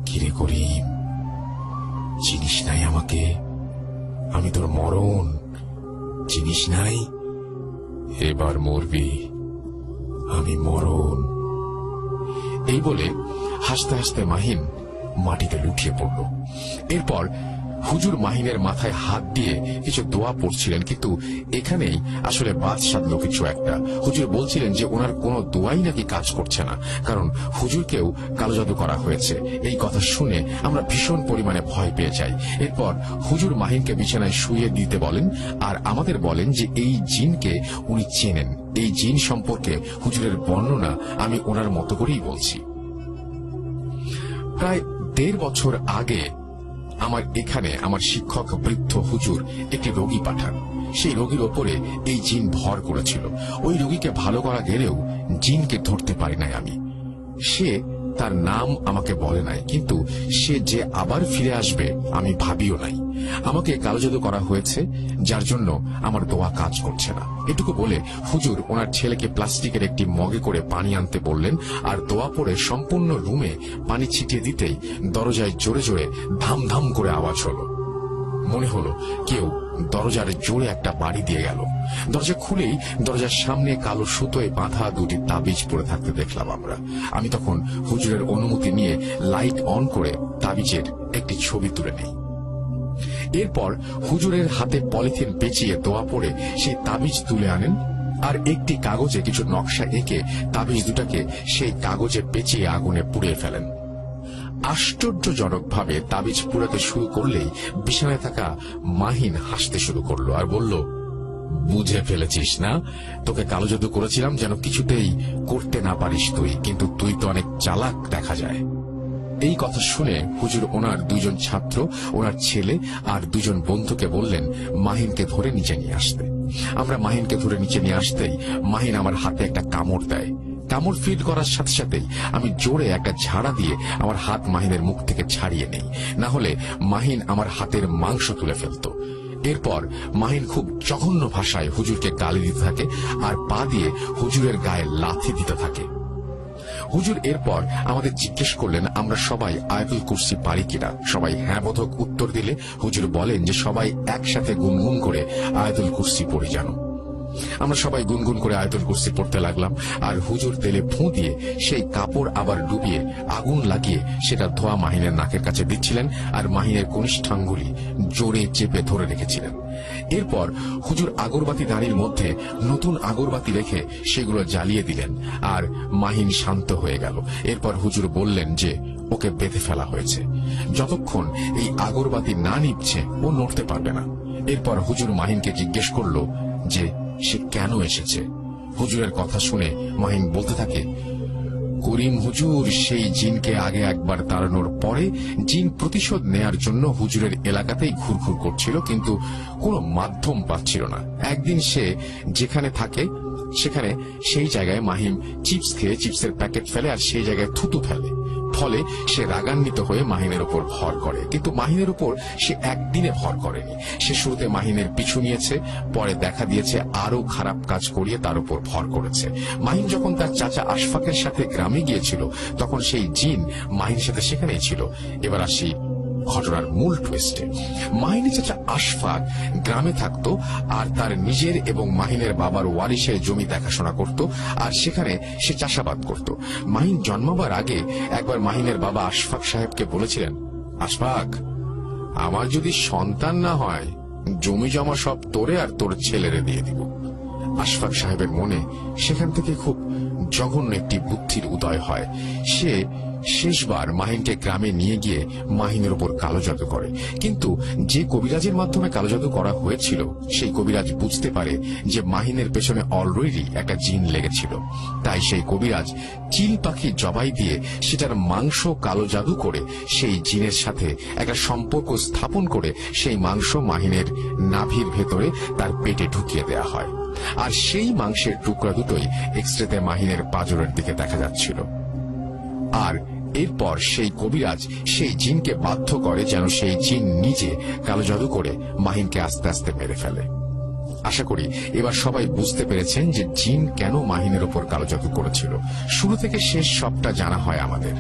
কিরে করিম, চিনিস নাই আমাকে? আমি তোর মরণ, চিনিস নাই? এবার মরবি, আমি মরণ। এই বলে হাসতে হাসতে মাহিন মাটিতে লুটিয়ে পড়ল। এরপর হুজুর মাহিনের মাথায় হাত দিয়ে কিছু দোয়া পড়ছিলেন, কিন্তু এখানেই আসলে বাদ সাধলো কিছু একটা। হুজুর বলছিলেন যে ওনার কোনো দোয়াই নাকি কাজ করছে না, কারণ হুজুরকেও কালো জাদু করা হয়েছে। এই কথা শুনে আমরা ভীষণ পরিমাণে ভয় পেয়ে যাই। এরপর হুজুর মাহিনকে বিছানায় শুইয়ে দিতে বলেন আর আমাদের বলেন যে এই জিনকে উনি চেনেন। এই জিন সম্পর্কে হুজুরের বর্ণনা আমি ওনার মতো করেই বলছি। প্রায় 1.5 বছর আগে আমার এখানে আমার শিক্ষক বৃদ্ধ হুজুর একটি রোগী পাঠান। সেই রোগীর ওপরে এই জিন ভর করেছিল। ওই রোগীকে ভালো করা গেলেও জিনকে ধরতে পারি নাই আমি। সে তার নাম আমাকে বলে নাই, কিন্তু সে যে আবার ফিরে আসবে আমি ভাবিও নাই। আমাকে কালো জাদু করা হয়েছে, যার জন্য আমার দোয়া কাজ করছে না। এটুকু বলে হুজুর ওনার ছেলেকে প্লাস্টিকের একটি মগে করে পানি আনতে বললেন, আর দোয়া পড়ে সম্পূর্ণ রুমে পানি ছিটিয়ে দিতেই দরজায় জোরে জোরে ধাম ধাম করে আওয়াজ হলো। মনে হলো কেউ দরজার জোরে একটা বাড়ি দিয়ে গেল। দরজা খুলেই দরজার সামনে কালো সুতোয় বাঁধা 2টি তাবিজ পড়ে থাকতে দেখলাম আমরা। আমি তখন হুজুরের অনুমতি নিয়ে লাইট অন করে তাবিজের একটি ছবি তুলে নেই। এরপর হুজুরের হাতে পলিথিন পেঁচিয়ে দোয়া পড়ে সেই তাবিজ তুলে আনেন আর একটি কাগজে কিছু নকশা এঁকে তাবিজ দুটাকে সেই কাগজে পেঁচিয়ে আগুনে পুড়িয়ে ফেলেন। আশ্চর্যজনকভাবে তাবিজ পুড়াতে শুরু করলেই বিছানায় থাকা মাহিন হাসতে শুরু করলো আর বলল, বুঝে ফেলেছিস না, তোকে কালো জাদু করেছিলাম যেন কিছুতেই করতে না পারিস তুই, কিন্তু তুই তো অনেক চালাক দেখা যায়। এই কথা শুনে হুজুর ওনার দুইজন ছাত্র, ওনার ছেলে আর দুজন বন্ধুকে বললেন মাহিনকে ধরে নিচে নিয়ে আসতে। আমরা মাহিনকে ধরে নিচে নিয়ে আসতেই মাহিন আমার হাতে একটা কামড় দেয়। কামড় ফিল করার সাথে সাথেই আমি জোরে একটা ঝাড়া দিয়ে আমার হাত মাহিনের মুখ থেকে ছাড়িয়ে নেই, না হলে মাহিন আমার হাতের মাংস তুলে ফেলত। এরপর মাহিন খুব জঘন্য ভাষায় হুজুরকে গালি দিতে থাকে আর পা দিয়ে হুজুরের গায়ে লাথি দিতে থাকে। হুজুর এরপর আমাদের জিজ্ঞেস করলেন আমরা সবাই আয়াতুল কুরসি পারি কিনা। সবাই হ্যাঁ বোধক উত্তর দিলে হুজুর বলেন যে সবাই একসাথে গুনগুন করে আয়াতুল কুরসি পড়ি জানো। আমরা সবাই গুনগুন করে আয়াতুল কুরসি পড়তে লাগলাম আর হুজুর তেলে ফুঁ দিয়ে সেই কাপড় আবার ডুবিয়ে আগুন লাগিয়ে সেটা ধোয়া মাহিনের নাকের কাছে দিচ্ছিলেন আর মাহিনের কনিষ্ঠাঙ্গুলি জোরে চেপে ধরে রেখেছিলেন। এরপর হুজুর আগরবাতি দাঁড়ির মধ্যে নতুন আগরবাতি রেখে সেগুলো জ্বালিয়ে দিলেন আর মাহিন শান্ত হয়ে গেল। এরপর হুজুর বললেন যে ওকে বেঁধে ফেলা হয়েছে, যতক্ষণ এই আগরবাতি না নিভছে ও নড়তে পারবে না। এরপর হুজুর মাহিনকে জিজ্ঞেস করল যে সে কেন এসেছে। হুজুরের কথা শুনে মাহিন বলতে থাকে, করিম হুজুর সেই জিনকে আগে একবার তাড়ানোর পরে জিন প্রতিশোধ নেয়ার জন্য হুজুরের এলাকাতেই ঘুরঘুর করছিল, কিন্তু কোনো মাধ্যম পাচ্ছিল না। একদিন সে যেখানে থাকে সেখানে সেই জায়গায় মাহিম চিপস খেয়ে চিপসের প্যাকেট ফেলে আর সেই জায়গায় থুতু ফেলে। ফলে সে রাগান্বিত হয়ে মাহিনের উপর ভর করে, কিন্তু মাহিনের উপর সে একদিনে ভর করেনি। সে শুরুতে মাহিনের পিছু নিয়েছে, পরে দেখা দিয়েছে আরো খারাপ কাজ করিয়ে তার উপর ভর করেছে। মাহিন যখন তার চাচা আশফাকের সাথে গ্রামে গিয়েছিল তখন সেই জিন মাহিনের সাথে সেখানেই ছিল। এবার আসি ঘটনার মূল টুইস্টে। মাহিনের চাচা আশফাক গ্রামে থাকতো আর তার নিজের এবং মাহিনের বাবার ওয়ারিশের জমি দেখাশোনা করত আর সেখানে সে চাষাবাদ করত। মাহিন জন্মাবার আগে একবার মাহিনের বাবা আশফাক সাহেবকে বলেছিলেন, আশফাক, আমার যদি সন্তান না হয় জমি জমা সব তোরে আর তোর ছেলেরে দিয়ে দিব। আশফাক সাহেবের মনে সেখান থেকে খুব জঘন্য একটি বুদ্ধির উদয় হয়। সে শেষবার মাহিনকে গ্রামে নিয়ে গিয়ে মাহিনের উপর কালো জাদু করে, কিন্তু যে কবিরাজের মাধ্যমে কালো জাদু করা হয়েছিল সেই কবিরাজ বুঝতে পারে যে মাহিনের পেছনে অলরেডি একটা জিন লেগেছিল। তাই সেই কবিরাজ চিল পাখি জবাই দিয়ে সেটার মাংস কালো জাদু করে সেই জিনের সাথে একটা সম্পর্ক স্থাপন করে সেই মাংস মাহিনের নাভির ভেতরে তার পেটে ঢুকিয়ে দেয়া হয়। আর সেই মাংসের টুকরা দুটোই এক্সরেতে মাহিনের পাঁজরের দিকে দেখা যাচ্ছিল। আর এরপর সেই কবিরাজ সেই জিনকে বাধ্য করে যেন সেই জিন নিজে কালো জাদু করে মাহিনকে আস্তে আস্তে মেরে ফেলে। আশা করি এবার সবাই বুঝতে পেরেছেন যে জিন কেন মাহিনের উপর কালো জাদু করেছিল। শুরু থেকে শেষ সবটা জানা হয় আমাদের।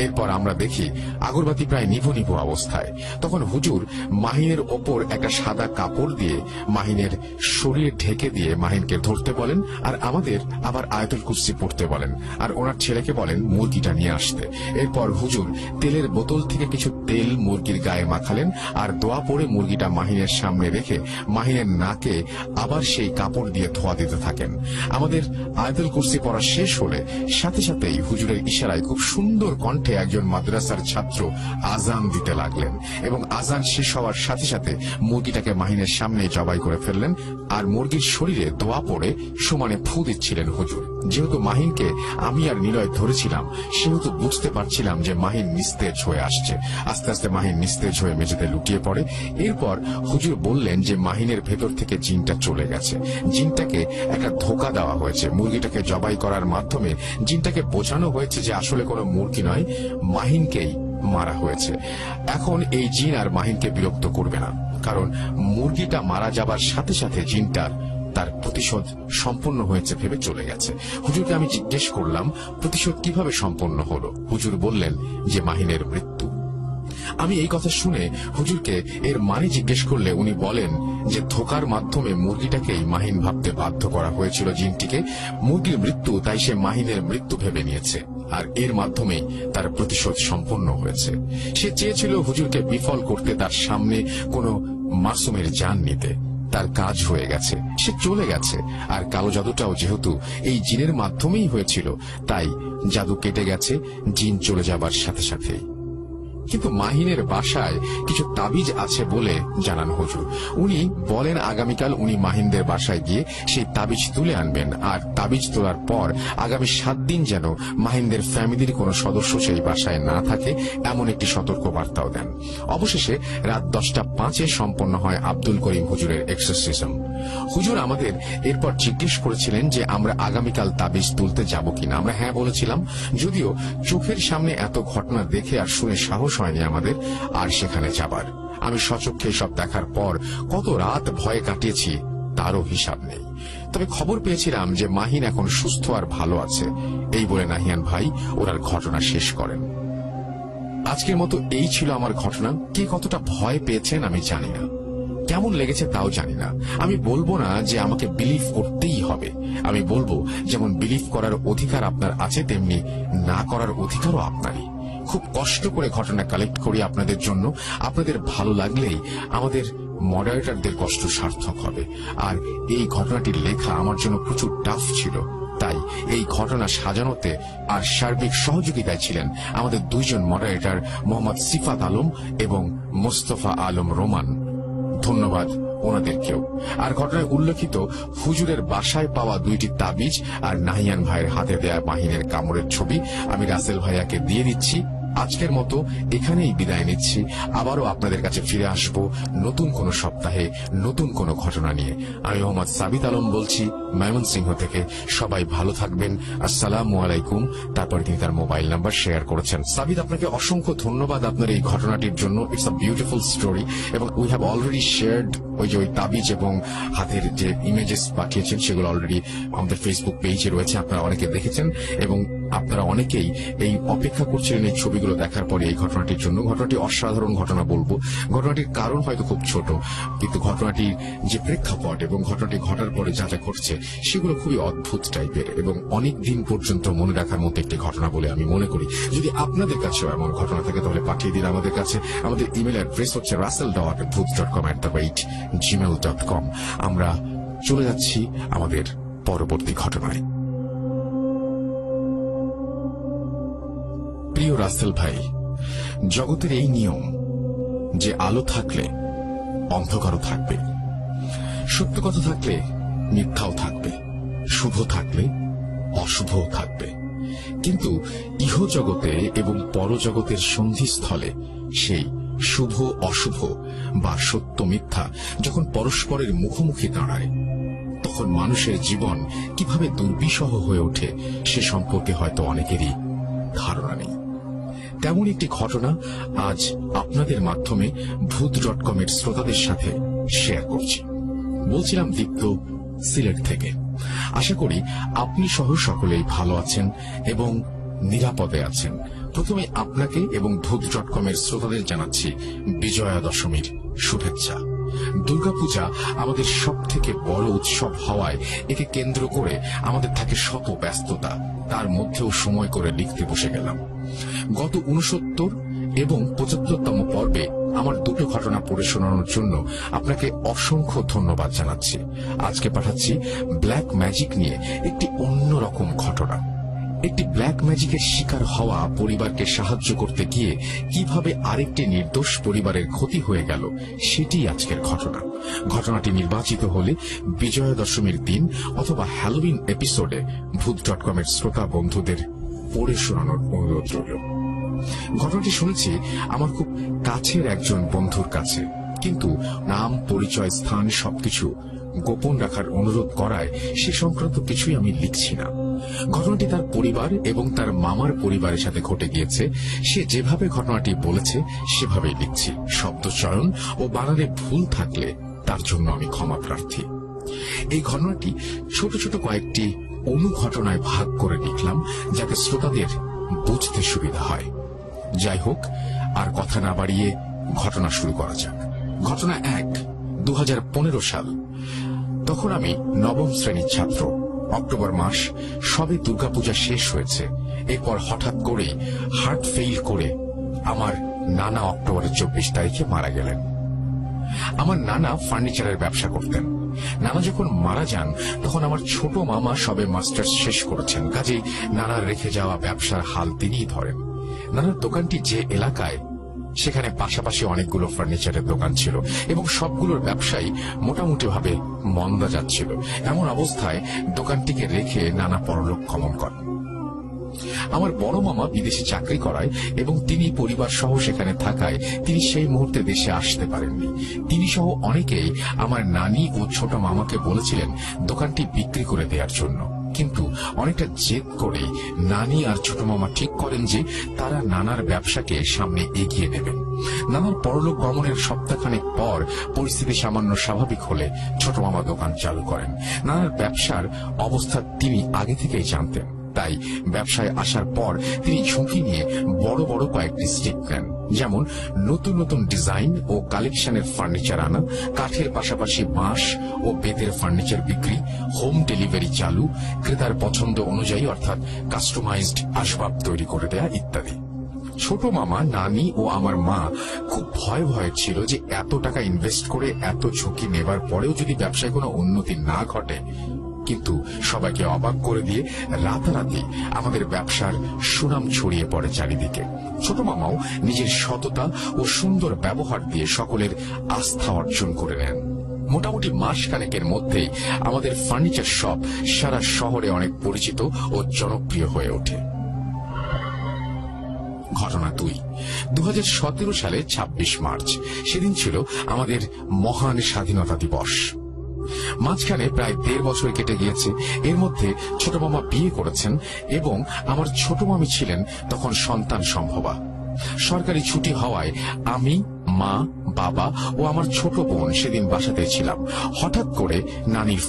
এরপর আমরা দেখি আগরবাতি প্রায় নিভু নিভু অবস্থায়। তখন হুজুর মাহিনের ওপর একটা সাদা কাপড় দিয়ে মাহিনের শরীর ঢেকে দিয়ে মাহিনকে ধরতে বলেন আর আমাদের আবার আয়াতুল কুরসি পড়তে বলেন আর ওনার ছেলেকে বলেন মুরগিটা নিয়ে আসতে। এরপর হুজুর তেলের বোতল থেকে কিছু তেল মুরগির গায়ে মাখালেন আর দোয়া পড়ে মুরগিটা মাহিনের সামনে রেখে মাহিনের নাকে আবার সেই কাপড় দিয়ে ধোয়া দিতে থাকেন। আমাদের আয়াতুল কুরসি পড়া শেষ হলে সাথে সাথেই হুজুরের ইশারায় খুব সুন্দর কণ্ঠে একজন মাদ্রাসার ছাত্র আজান দিতে লাগলেন এবং আজান শেষ হওয়ার সাথে সাথে মুরগিটাকে মাহিনের সামনে জবাই করে ফেললেন আর মুরগির শরীরে দোয়া পড়ে সমানে ফু দিচ্ছিলেন হুজুর। যেহেতু মাহিনকে আমি আর নিলয় ধরেছিলাম সেহেতু বুঝতে পারছিলাম যে মাহিন নিস্তেজ হয়ে আসছে। আস্তে আস্তে মাহিন নিস্তেজ হয়ে মেঝেতে লুটিয়ে পড়ে। এরপর হুজুর বললেন যে মাহিনের ভেতর থেকে জিনটা চলে গেছে, জিনটাকে একটা ধোঁকা দেওয়া হয়েছে। মুরগিটাকে জবাই করার মাধ্যমে জিনটাকে বোঝানো হয়েছে যে আসলে কোনো মুরগি নয়, মাহিনকেই মারা হয়েছে। এখন এই জিন আর মাহিনকে বিরক্ত করবে না, কারণ মুরগিটা মারা যাবার সাথে সাথে জিনটার তার প্রতিশোধ সম্পন্ন হয়েছে ভেবে চলে গেছে। হুজুরকে আমি জিজ্ঞেস করলাম প্রতিশোধ কিভাবে সম্পন্ন হলো। হুজুর বললেন যে মাহিনের মৃত্যু। আমি এই কথা শুনে হুজুরকে এর মানে জিজ্ঞেস করলে উনি বলেন যে ধোকার মাধ্যমে মুরগিটাকেই মাহিন ভাবতে বাধ্য করা হয়েছিল জিনটিকে। মুরগির মৃত্যু, তাই সে মাহিনের মৃত্যু ভেবে নিয়েছে আর এর মাধ্যমেই তার প্রতিশোধ সম্পন্ন হয়েছে। সে চেয়েছিল হুজুরকে বিফল করতে তার সামনে কোনো মাসুমের জান নিতে। তার কাজ হয়ে গেছে, সে চলে গেছে। আর কালো জাদুটাও যেহেতু এই জিনের মাধ্যমেই হয়েছিল, তাই জাদু কেটে গেছে জিন চলে যাবার সাথে সাথেই। কিন্তু মাহিনের বাসায় কিছু তাবিজ আছে বলে জানান হুজুর। উনি বলেন আগামীকাল উনি মাহিনদের বাসায় গিয়ে সেই তাবিজ তুলে আনবেন, আর তাবিজ তোলার পর আগামী 7 দিন যেন মাহিনদের ফ্যামিলির কোনো সদস্য সেই বাসায় না থাকে এমন একটি সতর্ক বার্তাও দেন। অবশেষে রাত 10:05 সম্পন্ন হয় আব্দুল করিম হুজুরের এক্সরসিজম। হুজুর আমাদের এরপর জিজ্ঞেস করেছিলেন যে আমরা আগামীকাল তাবিজ তুলতে যাব কিনা। আমরা হ্যাঁ বলেছিলাম, যদিও চোখের সামনে এত ঘটনা দেখে আর শুনে সাহস হয়নি আমাদের আর সেখানে যাবার। আমি সচক্ষে সব দেখার পর কত রাত ভয়ে কাটিয়েছি তারও হিসাব নেই। তবে খবর পেয়েছিলাম যে মাহিন এখন সুস্থ আর ভালো আছে। এই বলে নাহিয়ান ভাই ওনার ঘটনা শেষ করেন। আজকের মতো এই ছিল আমার ঘটনা। কে কতটা ভয় পেয়েছেন আমি জানি না, কেমন লেগেছে তাও জানি না। আমি বলবো না যে আমাকে বিলিভ করতেই হবে। আমি বলবো যেমন বিলিভ করার অধিকার আপনার আছে, তেমনি না করার অধিকারও আপনারই। খুব কষ্ট করে ঘটনা কালেক্ট করি আপনাদের জন্য। আপনাদের ভালো লাগলেই আমাদের মডারেটরদের কষ্ট সার্থক হবে। আর এই ঘটনাটির লেখা আমার জন্য প্রচুর টাফ ছিল, তাই এই ঘটনা সাজানোতে আর সার্বিক সহযোগিতায় ছিলেন আমাদের 2 জন মডারেটর, মোহাম্মদ সিফাত আলম এবং মোস্তফা আলম রোমান। ধন্যবাদ ওনাদেরকেও। আর ঘটনায় উল্লেখিত হুজুরের বাসায় পাওয়া 2টি তাবিজ আর নাহিয়ান ভাইয়ের হাতে দেয়া মাহিনের কামড়ের ছবি আমি রাসেল ভাইয়াকে দিয়ে দিচ্ছি। আজকের মতো এখানেই বিদায় নিচ্ছি। আবারও আপনাদের কাছে ফিরে আসব নতুন কোন সপ্তাহে নতুন কোন ঘটনা নিয়ে। আমি মোহাম্মদ সাবিত আলম বলছি ময়মনসিংহ থেকে। সবাই ভালো থাকবেন। আসসালামু আলাইকুম। তারপরে তিনি তার মোবাইল নাম্বার শেয়ার করেছেন। সাবিত, আপনাকে অসংখ্য ধন্যবাদ আপনার এই ঘটনাটির জন্য। ইটস আ বিউটিফুল স্টোরি এবং উই হ্যাভ অলরেডি শেয়ার্ড ওই তাবিজ এবং হাতের যে ইমেজেস পাঠিয়েছেন সেগুলো অলরেডি আমাদের ফেসবুক পেজে রয়েছে, আপনারা অনেকে দেখেছেন এবং আপনারা অনেকেই এই অপেক্ষা করছিলেন এই ছবিগুলো দেখার পরে এই ঘটনাটির জন্য। ঘটনাটি অসাধারণ ঘটনা বলবো। ঘটনাটির কারণ হয়তো খুব ছোট, কিন্তু ঘটনাটির যে প্রেক্ষাপট এবং ঘটনাটি ঘটার পরে যা যা ঘটছে সেগুলো খুবই অদ্ভুত টাইপের এবং অনেক দিন পর্যন্ত মনে রাখার মতো একটি ঘটনা বলে আমি মনে করি। যদি আপনাদের কাছেও এমন ঘটনা থাকে তাহলে পাঠিয়ে দিন আমাদের কাছে। আমাদের ইমেল অ্যাড্রেস হচ্ছে russell.booth.com@gmail.com। আমরা চলে যাচ্ছি আমাদের পরবর্তী ঘটনায়। প্রিয় রাসেল ভাই, জগতের এই নিয়ম যে আলো থাকলে অন্ধকারও থাকবে, সত্য কথা থাকলে মিথ্যাও থাকবে, শুভ থাকলে অশুভও থাকবে। কিন্তু ইহজগতে এবং পরজগতের সন্ধিস্থলে সেই শুভ অশুভ বা সত্য মিথ্যা যখন পরস্পরের মুখোমুখি দাঁড়ায়, তখন মানুষের জীবন কিভাবে দুর্বিষহ হয়ে ওঠে সে সম্পর্কে হয়তো অনেকেরই ধারণা নেই। তেমন একটি ঘটনা আজ আপনাদের মাধ্যমে ভূত.com এর শ্রোতাদের সাথে শেয়ার করছি। বলছিলাম দীপ্ত, সিলেট থেকে। আশা করি আপনি সহ সকলেই ভালো আছেন এবং নিরাপদে আছেন। প্রথমে আপনাকে এবং ভূত.com এর শ্রোতাদের জানাচ্ছি বিজয়া দশমীর শুভেচ্ছা। দুর্গাপূজা আমাদের সব থেকে বড় উৎসব হওয়ায় একে কেন্দ্র করে আমাদের থাকে শত ব্যস্ততা। তার মধ্যেও সময় করে লিখতে বসে গেলাম। গত 69 এবং 75তম পর্বে আমার 2টো ঘটনা পড়ে শোনানোর জন্য আপনাকে অসংখ্য ধন্যবাদ জানাচ্ছি। আজকে পাঠাচ্ছি ব্ল্যাক ম্যাজিক নিয়ে একটি অন্যরকম ঘটনা। একটি ব্ল্যাক ম্যাজিকের শিকার হওয়া পরিবারকে সাহায্য করতে গিয়ে কিভাবে আরেকটি নির্দোষ পরিবারের ক্ষতি হয়ে গেল সেটি আজকের ঘটনা। ঘটনাটি নির্বাচিত হলে বিজয়া দশমীর দিন অথবা হ্যালোউইন এপিসোডে ভূত.com এর শ্রোতা বন্ধুদের পড়ে শোনানোর অনুরোধ রইল। ঘটনাটি শুনেছি আমার খুব কাছের একজন বন্ধুর কাছে, কিন্তু নাম, পরিচয়, স্থান সবকিছু গোপন রাখার অনুরোধ করায় সে সংক্রান্ত কিছুই আমি লিখছি না। ঘটনাটি তার পরিবার এবং তার মামার পরিবারের সাথে ঘটে গিয়েছে। সে যেভাবে ঘটনাটি বলেছে সেভাবেই লিখছি। শব্দ চয়ন ও বানানে ভুল থাকলে তার জন্য আমি ক্ষমা প্রার্থী। এই ঘটনাটি ছোট ছোট কয়েকটি অনুঘটনায় ভাগ করে লিখলাম যাতে শ্রোতাদের বুঝতে সুবিধা হয়। যাই হোক, আর কথা না বাড়িয়ে ঘটনা শুরু করা যাক। ঘটনা 1, 2015 সাল। তখন আমি 9ম শ্রেণীর ছাত্র। অক্টোবর মাস, সবে দুর্গাপূজা শেষ হয়েছে। এরপর হঠাৎ করেই হার্ট ফেইল করে আমার নানা অক্টোবরের 24 তারিখে মারা গেলেন। আমার নানা ফার্নিচারের ব্যবসা করতেন। নানা যখন মারা যান তখন আমার ছোট মামা সবে মাস্টার্স শেষ করেছেন, কাজেই নানার রেখে যাওয়া ব্যবসার হাল তিনিই ধরেন। নানার দোকানটি যে এলাকায়, সেখানে পাশাপাশি অনেকগুলো ফার্নিচারের দোকান ছিল এবং সবগুলোর ব্যবসায়ী মোটামুটি ভাবে মন্দা যাচ্ছিল। এমন অবস্থায় দোকানটিকে রেখে নানা পরলোক গমন করেন। আমার বড় মামা বিদেশে চাকরি করায় এবং তিনি পরিবার সহ সেখানে থাকায় তিনি সেই মুহূর্তে দেশে আসতে পারেননি। তিনি সহ অনেকেই আমার নানি ও ছোট মামাকে বলেছিলেন দোকানটি বিক্রি করে দেওয়ার জন্য, কিন্তু অনেকটা জেদ করে নানি আর ছোট মামা ঠিক করেন যে তারা নানার ব্যবসাকে সামনে এগিয়ে নেবেন। নানার পরলোক গমনের সপ্তাহখানেক পর পরিস্থিতি সামান্য স্বাভাবিক হলে ছোট মামা দোকান চালু করেন। নানার ব্যবসার অবস্থা তিনি আগে থেকেই জানতেন, তাই ব্যবসায় আসার পর তিনি ঝুঁকি নিয়ে বড় বড় কয়েকটি স্টেপ নেন, যেমন নতুন নতুন ডিজাইন ও কালেকশনের ফার্নিচার আনা, কাঠের পাশাপাশি বাঁশ ও বেতের ফার্নিচার বিক্রি, হোম ডেলিভারি চালু, ক্রেতার পছন্দ অনুযায়ী অর্থাৎ কাস্টমাইজড আসবাব তৈরি করে দেয়া ইত্যাদি। ছোট মামা, নানি ও আমার মা খুব ভয় ছিল যে এত টাকা ইনভেস্ট করে এত ঝুঁকি নেবার পরেও যদি ব্যবসায় কোনো উন্নতি না ঘটে। কিন্তু সবাইকে অবাক করে দিয়ে রাতারাতি আমাদের ব্যবসার সুনাম ছড়িয়ে পড়ে চারিদিকে। ছোট মামাও নিজের সততা ও সুন্দর ব্যবহার দিয়ে সকলের আস্থা অর্জন করে নেন। মোটামুটি মাসখানেকের মধ্যেই আমাদের ফার্নিচার শপ সারা শহরে অনেক পরিচিত ও জনপ্রিয় হয়ে ওঠে। ঘটনা 2, 2017 সালে 26 মার্চ। সেদিন ছিল আমাদের মহান স্বাধীনতা দিবস। মাঝখানে প্রায় 1.5 বছর কেটে গিয়েছে। এর মধ্যে ছোট মামা বিয়ে করেছেন এবং আমার ছোট মামি ছিলেন তখন সন্তান সম্ভবা। সরকারি ছুটি হওয়ায় আমি, মা, বাবা ও আমার ছোট বোন সেদিন বাসাতে ছিলাম। হঠাৎ করে নানির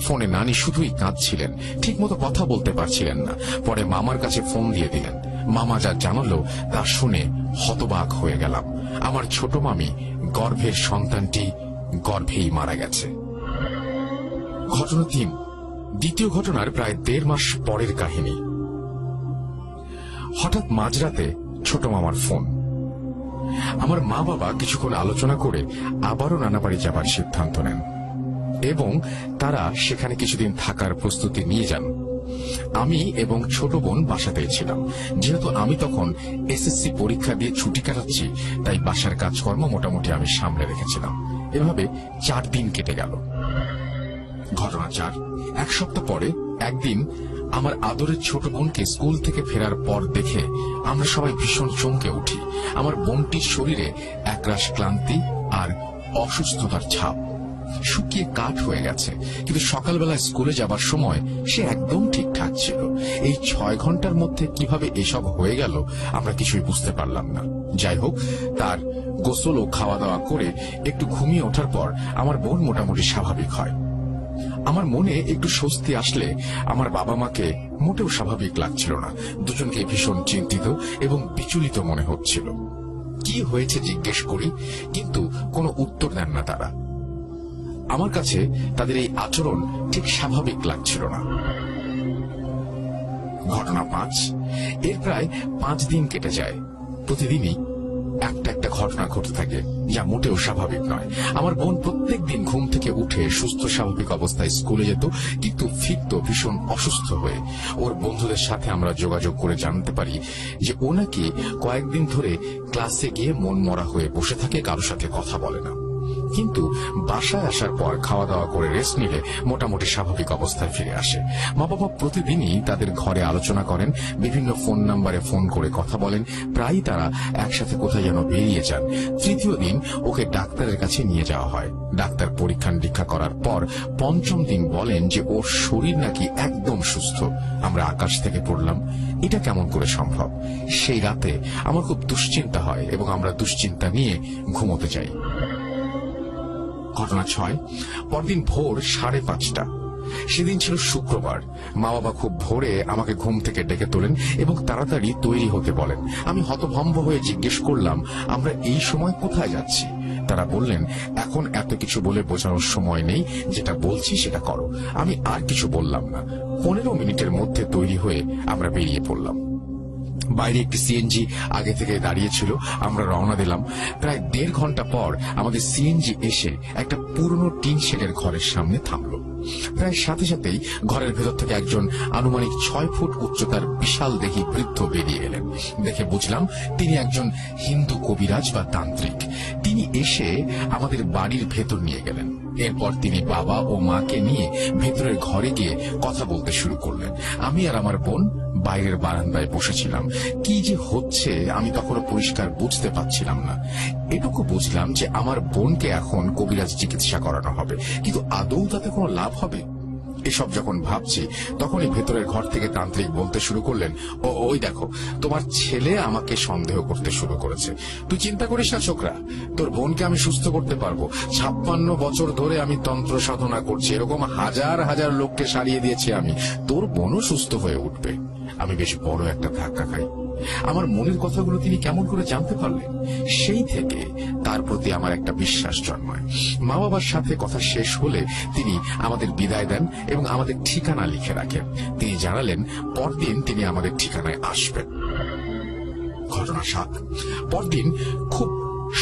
ফোনে নানি শুধুই কাঁদছিলেন, ঠিক মতো কথা বলতে পারছিলেন না। পরে মামার কাছে ফোন দিয়ে দিলেন। মামা যা জানালো তা শুনে হতবাক হয়ে গেলাম। আমার ছোট মামি গর্ভের সন্তানটি গর্ভেই মারা গেছে। ঘটনা 3, দ্বিতীয় ঘটনার প্রায় 1.5 মাস পরের কাহিনী। হঠাৎ মাঝরাতে ছোট মামার ফোন। আমার মা বাবা কিছুক্ষণ আলোচনা করে আবারও নানা বাড়ি যাবার সিদ্ধান্ত নেন এবং তারা সেখানে কিছুদিন থাকার প্রস্তুতি নিয়ে যান। আমি এবং ছোট বোন বাসাতেই ছিলাম। যেহেতু আমি তখন এসএসসি পরীক্ষা দিয়ে ছুটি কাটাচ্ছি, তাই বাসার কাজকর্ম মোটামুটি আমি সামলে রেখেছিলাম। এভাবে 4 দিন কেটে গেল। ঘটনা 4, 1 সপ্তাহ পরে একদিন আমার আদরের ছোট বোনকে স্কুল থেকে ফেরার পর দেখে আমরা সবাই ভীষণ চমকে উঠি। আমার বোনটির শরীরে একরাশ ক্লান্তি আর অসুস্থতার ছাপ, শুকিয়ে কাঠ হয়ে গেছে, কিন্তু সকালবেলা স্কুলে যাবার সময় সে একদম ঠিকঠাক ছিল। এই 6 ঘন্টার মধ্যে কিভাবে এসব হয়ে গেল আমরা কিছুই বুঝতে পারলাম না। যাই হোক, তার গোসল ও খাওয়া দাওয়া করে একটু ঘুমিয়ে ওঠার পর আমার বোন মোটামুটি স্বাভাবিক হয়। আমার মনে একটু স্বস্তি আসলে আমার বাবা মাকে মোটেও স্বাভাবিক লাগছিল না। দুজনকে ভীষণ চিন্তিত এবং বিচলিত মনে হচ্ছিল। কি হয়েছে জিজ্ঞেস করি, কিন্তু কোনো উত্তর দেন না তারা। আমার কাছে তাদের এই আচরণ ঠিক স্বাভাবিক লাগছিল না। ঘটনা 5, এর প্রায় 5 দিন কেটে যায়। প্রতিদিনই একটা ঘটনা ঘটতে থাকে যা মোটেও স্বাভাবিক নয়। আমার বোন প্রত্যেক দিন ঘুম থেকে উঠে সুস্থ স্বাভাবিক অবস্থায় স্কুলে যেত, কিন্তু ফিরত ভীষণ অসুস্থ হয়ে। ওর বন্ধুদের সাথে আমরা যোগাযোগ করে জানতে পারি যে ও নাকি কয়েকদিন ধরে ক্লাসে গিয়ে মন মরা হয়ে বসে থাকে, কারোর সাথে কথা বলে না। কিন্তু বাসায় আসার পর খাওয়া দাওয়া করে রেস্ট নিলে মোটামুটি স্বাভাবিক অবস্থায় ফিরে আসে। মা বাবা প্রতিদিনই তাদের ঘরে আলোচনা করেন, বিভিন্ন ফোন নাম্বারে ফোন করে কথা বলেন, প্রায়ই তারা একসাথে কোথায় যেন বেরিয়ে যান। 3য় দিন ওকে ডাক্তারের কাছে নিয়ে যাওয়া হয়। ডাক্তার পরীক্ষা নিরীক্ষা করার পর 5ম দিন বলেন যে ওর শরীর নাকি একদম সুস্থ। আমরা আকাশ থেকে পড়লাম, এটা কেমন করে সম্ভব? সেই রাতে আমার খুব দুশ্চিন্তা হয় এবং আমরা দুশ্চিন্তা নিয়ে ঘুমোতে যাই। ঘটনা 6, পরদিন ভোর 5:30। সেদিন ছিল শুক্রবার। মা বাবা খুব ভোরে আমাকে ঘুম থেকে ডেকে তোলেন এবং তাড়াতাড়ি তৈরি হতে বলেন। আমি হতভম্ব হয়ে জিজ্ঞেস করলাম, আমরা এই সময় কোথায় যাচ্ছি? তারা বললেন, এখন এত কিছু বলে বোঝানোর সময় নেই, যেটা বলছি সেটা করো। আমি আর কিছু বললাম না। 15 মিনিটের মধ্যে তৈরি হয়ে আমরা বেরিয়ে পড়লাম। বাইরে একটি সিএনজি আগে থেকে দাঁড়িয়েছিল। আমরা রওনা দিলাম। প্রায় 1.5 ঘন্টা পর আমাদের সিএনজি এসে একটা পুরনো টিন শেডের ঘরের সামনে থামলো। প্রায় সাথে সাথেই ঘরের ভেতর থেকে একজন আনুমানিক 6 ফুট উচ্চতার বিশাল দেহী বৃদ্ধ বেরিয়ে এলেন। দেখে বুঝলাম তিনি একজন হিন্দু কবিরাজ বা তান্ত্রিক। তিনি এসে আমাদের বাড়ির ভেতর নিয়ে গেলেন। এরপর তিনি বাবা ও মাকে নিয়ে ভেতরের ঘরে গিয়ে কথা বলতে শুরু করলেন। আমি আর আমার বোন বাইরের বারান্দায় বসেছিলাম। কি যে হচ্ছে আমি তখনও পরিষ্কার বুঝতে পারছিলাম না। এটুকু বুঝলাম যে আমার বোনকে এখন কবিরাজ চিকিৎসা করানো হবে, কিন্তু আদৌ তাতে কোনো লাভ হবে? এসব যখন ভাবছি তখনই ভেতরের ঘর থেকে তান্ত্রিক বলতে শুরু করলেন, ওই দেখো, তোমার ছেলে আমাকে সন্দেহ করতে শুরু করেছে। তুই চিন্তা করিস না ছোকরা, তোর বোনকে আমি সুস্থ করতে পারবো। 56 বছর ধরে আমি তন্ত্র সাধনা করছি, এরকম হাজার হাজার লোককে সারিয়ে দিয়েছি আমি। তোর বোনও সুস্থ হয়ে উঠবে। আমি বেশ বড় একটা ধাক্কা খাই। আমার মনের কথাগুলো তিনি কেমন করে জানতে পারলেন? সেই থেকে তার প্রতি আমার একটা বিশ্বাস জন্মায়। মা বাবার সাথে কথা শেষ হলে তিনি আমাদের বিদায় দেন এবং আমাদের ঠিকানা লিখে রাখেন। তিনি জানালেন পরদিন তিনি আমাদের ঠিকানায় আসবেন। ঘটনা 7। পরদিন খুব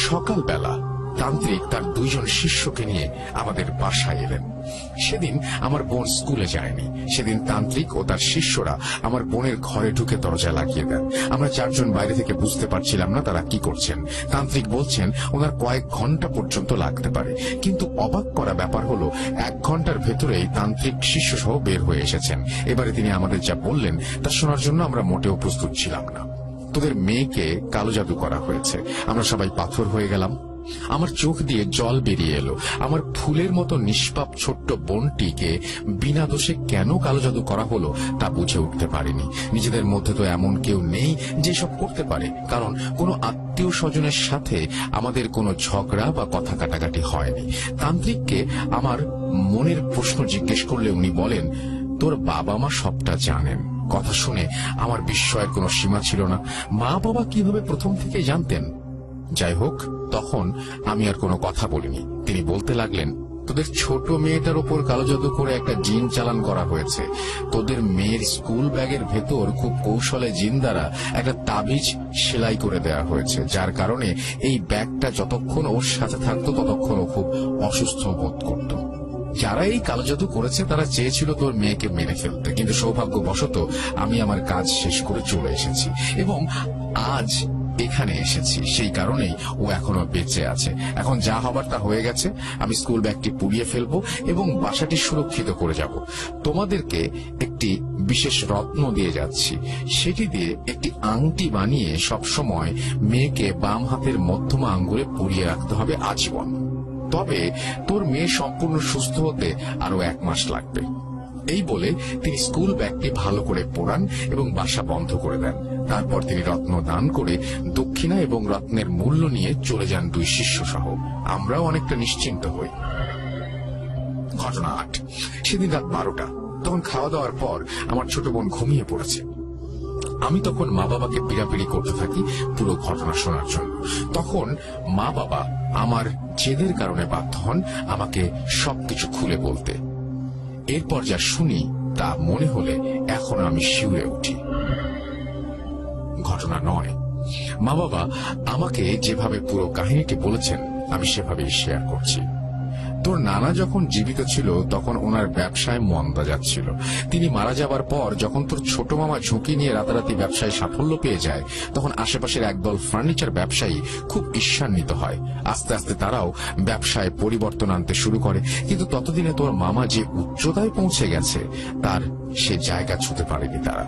সকালবেলা তান্ত্রিক তার 2 জন শিষ্যকে নিয়ে আমাদের বাসায় এলেন। সেদিন আমার বোন স্কুলে যায়নি। সেদিন তান্ত্রিক ও তার শিষ্যরা আমার বোনের ঘরে ঢুকে দরজা লাগিয়ে দেন। আমরা 4 জন বাইরে থেকে বুঝতে পারছিলাম না তারা কি করছেন। তান্ত্রিক বলছেন ওনার কয়েক ঘন্টা পর্যন্ত লাগতে পারে, কিন্তু অবাক করা ব্যাপার হলো 1 ঘন্টার ভেতরেই তান্ত্রিক শিষ্য সহ বের হয়ে এসেছেন। এবারে তিনি আমাদের যা বললেন তা শোনার জন্য আমরা মোটেও প্রস্তুত ছিলাম না। তোদের মেয়েকে কালো জাদু করা হয়েছে। আমরা সবাই পাথর হয়ে গেলাম। আমার চোখ দিয়ে জল বেরিয়ে এলো। আমার ফুলের মতো নিষ্পাপ ছোট্ট বোনটিকে বিনা দোষে কেন কালো জাদু করা হলো তা বুঝে উঠতে পারিনি। নিজেদের মধ্যে তো এমন কেউ নেই যে সব করতে পারে, কারণ কোনো আত্মীয় স্বজনের সাথে আমাদের কোনো ঝগড়া বা কথা কাটাকাটি হয়নি। তান্ত্রিককে আমার মনের প্রশ্ন জিজ্ঞেস করলে উনি বলেন, তোর বাবা মা সবটা জানেন। কথা শুনে আমার বিস্ময়ের কোনো সীমা ছিল না। মা বাবা কিভাবে প্রথম থেকে জানতেন? যাই হোক, তখন আমি আর কোনো কথা বলিনি। তিনি বলতে লাগলেন, তোদের ছোট মেয়েটার উপর কালো জাদু করে একটা জিন চালান করা হয়েছে। তোদের মেয়ের স্কুল ব্যাগের ভেতর খুব কৌশলে জিন দ্বারা একটা তাবিজ সেলাই করে দেওয়া হয়েছে, যার কারণে এই ব্যাগটা যতক্ষণ ওর সাথে থাকতো ততক্ষণ ও খুব অসুস্থ বোধ করত। যারা এই কালো জাদু করেছে তারা চেয়েছিল তোর মেয়েকে মেরে ফেলতে, কিন্তু সৌভাগ্যবশত আমি আমার কাজ শেষ করে চলে এসেছি এবং আজ এখানে এসেছি। সেই কারণেই ও এখনো বেঁচে আছে। এখন যা হবার তা হয়ে গেছে। আমি স্কুল ব্যাগটি পুড়িয়ে ফেলবো এবং বাসাটি সুরক্ষিত করে যাব। তোমাদেরকে একটি বিশেষ রত্ন দিয়ে যাচ্ছি। সেটি দিয়ে একটি আংটি বানিয়ে সবসময় মেয়েকে বাম হাতের মধ্যমা আঙ্গুলে পরিয়ে রাখতে হবে আজীবন। তবে তোর মেয়ে সম্পূর্ণ সুস্থ হতে আরো 1 মাস লাগবে। এই বলে তিনি স্কুল ব্যাগটি ভালো করে পোড়ান এবং বাসা বন্ধ করে দেন। তারপর তিনি রত্ন দান করে দক্ষিণা এবং রত্নের মূল্য নিয়ে চলে যান 2 শিষ্য সহ। আমরাও অনেকটা নিশ্চিন্ত হই। ঘটনা 8। সেদিন রাত 12টা। তখন খাওয়া দাওয়ার পর আমার ছোট বোন ঘুমিয়ে পড়েছে। আমি তখন মা বাবাকে পিড়াপিড়ি করতে থাকি পুরো ঘটনা শোনার জন্য। তখন মা বাবা আমার জেদের কারণে বাধ্য হন আমাকে সবকিছু খুলে বলতে। এরপর যা শুনি তা মনে হলে এখন আমি শিউরে উঠি। ঘটনা 9। মা বাবা আমাকে যেভাবে পুরো কাহিনীটি বলেছেন আমি সেভাবেই শেয়ার করছি। তোর নানা যখন জীবিত ছিল তখন ওনার ব্যবসায় মন্দা যাচ্ছিল। তিনি মারা যাবার পর যখন তোর ছোট মামা ঝুঁকি নিয়ে রাতারাতি ব্যবসায় সাফল্য পেয়ে যায়, তখন আশেপাশের একদল ফার্নিচার ব্যবসায়ী খুব ঈর্ষান্বিত হয়। আস্তে আস্তে তারাও ব্যবসায় পরিবর্তন আনতে শুরু করে, কিন্তু ততদিনে তোর মামা যে উচ্চতায় পৌঁছে গেছে তার সে জায়গা ছুঁতে পারেনি তারা।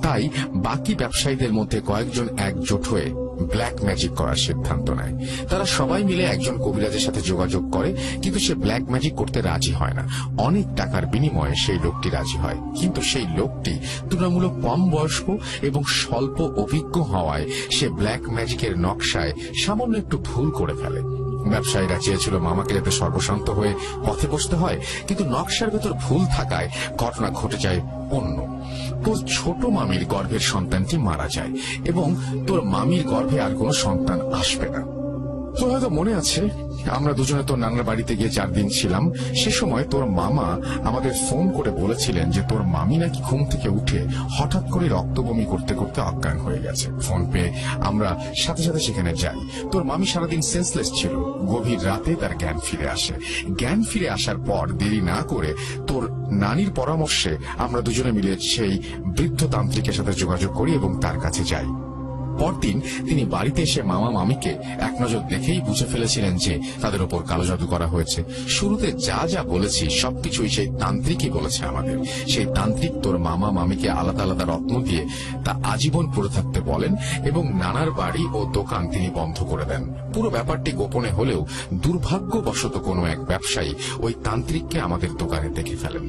তাই বাকি ব্যবসায়ীদের মধ্যে কয়েকজন একজোট হয়ে ব্ল্যাক ম্যাজিক করার সিদ্ধান্ত নেয়। তারা সবাই মিলে একজন কবিরাজের সাথে যোগাযোগ করে, কিন্তু সে ব্ল্যাক ম্যাজিক করতে রাজি হয় না। অনেক টাকার বিনিময়ে সেই লোকটি রাজি হয়, কিন্তু সেই লোকটি তুলনামূলক কম বয়স্ক এবং স্বল্প অভিজ্ঞ হওয়ায় সে ব্ল্যাক ম্যাজিকের নকশায় সামান্য একটু ভুল করে ফেলে। ব্যবসায়ীরা চেয়েছিল মামাকে যাতে সর্বশান্ত হয়ে পথে বসতে হয়, কিন্তু নকশার ভেতর ভুল থাকায় ঘটনা ঘটে যায় অন্য। তোর ছোট মামির গর্ভের সন্তানটি মারা যায় এবং তোর মামির গর্ভে আর কোনো সন্তান আসবে না। তোর হয়তো মনে আছে আমরা দুজনে তোর নানার বাড়িতে গিয়ে 4 দিন ছিলাম। সে সময় তোর মামা আমাদের ফোন করে বলেছিলেন যে তোর মামি নাকি ঘুম থেকে উঠে হঠাৎ করে রক্ত বমি করতে করতে অজ্ঞান হয়ে গেছে। ফোন পেয়ে আমরা সাথে সাথে সেখানে যাই। তোর মামি সারাদিন সেন্সলেস ছিল। গভীর রাতে তার জ্ঞান ফিরে আসে। জ্ঞান ফিরে আসার পর দেরি না করে তোর নানির পরামর্শে আমরা দুজনে মিলে সেই বৃদ্ধ তান্ত্রিকের সাথে যোগাযোগ করি এবং তার কাছে যাই। পরদিন তিনি বাড়িতে এসে মামা মামিকে এক নজর দেখেই বুঝে ফেলেছিলেন যে তাদের ওপর কালো জাদু করা হয়েছে। শুরুতে যা যা বলেছি সবকিছুই সেই তান্ত্রিকই বলেছে আমাদের। সেই তান্ত্রিক তোর মামা মামিকে আলাদা আলাদা রত্ন দিয়ে তা আজীবন পরে থাকতে বলেন এবং নানার বাড়ি ও দোকান তিনি বন্ধ করে দেন। পুরো ব্যাপারটি গোপনে হলেও দুর্ভাগ্যবশত কোনো এক ব্যবসায়ী ওই তান্ত্রিককে আমাদের দোকানে দেখে ফেলেন।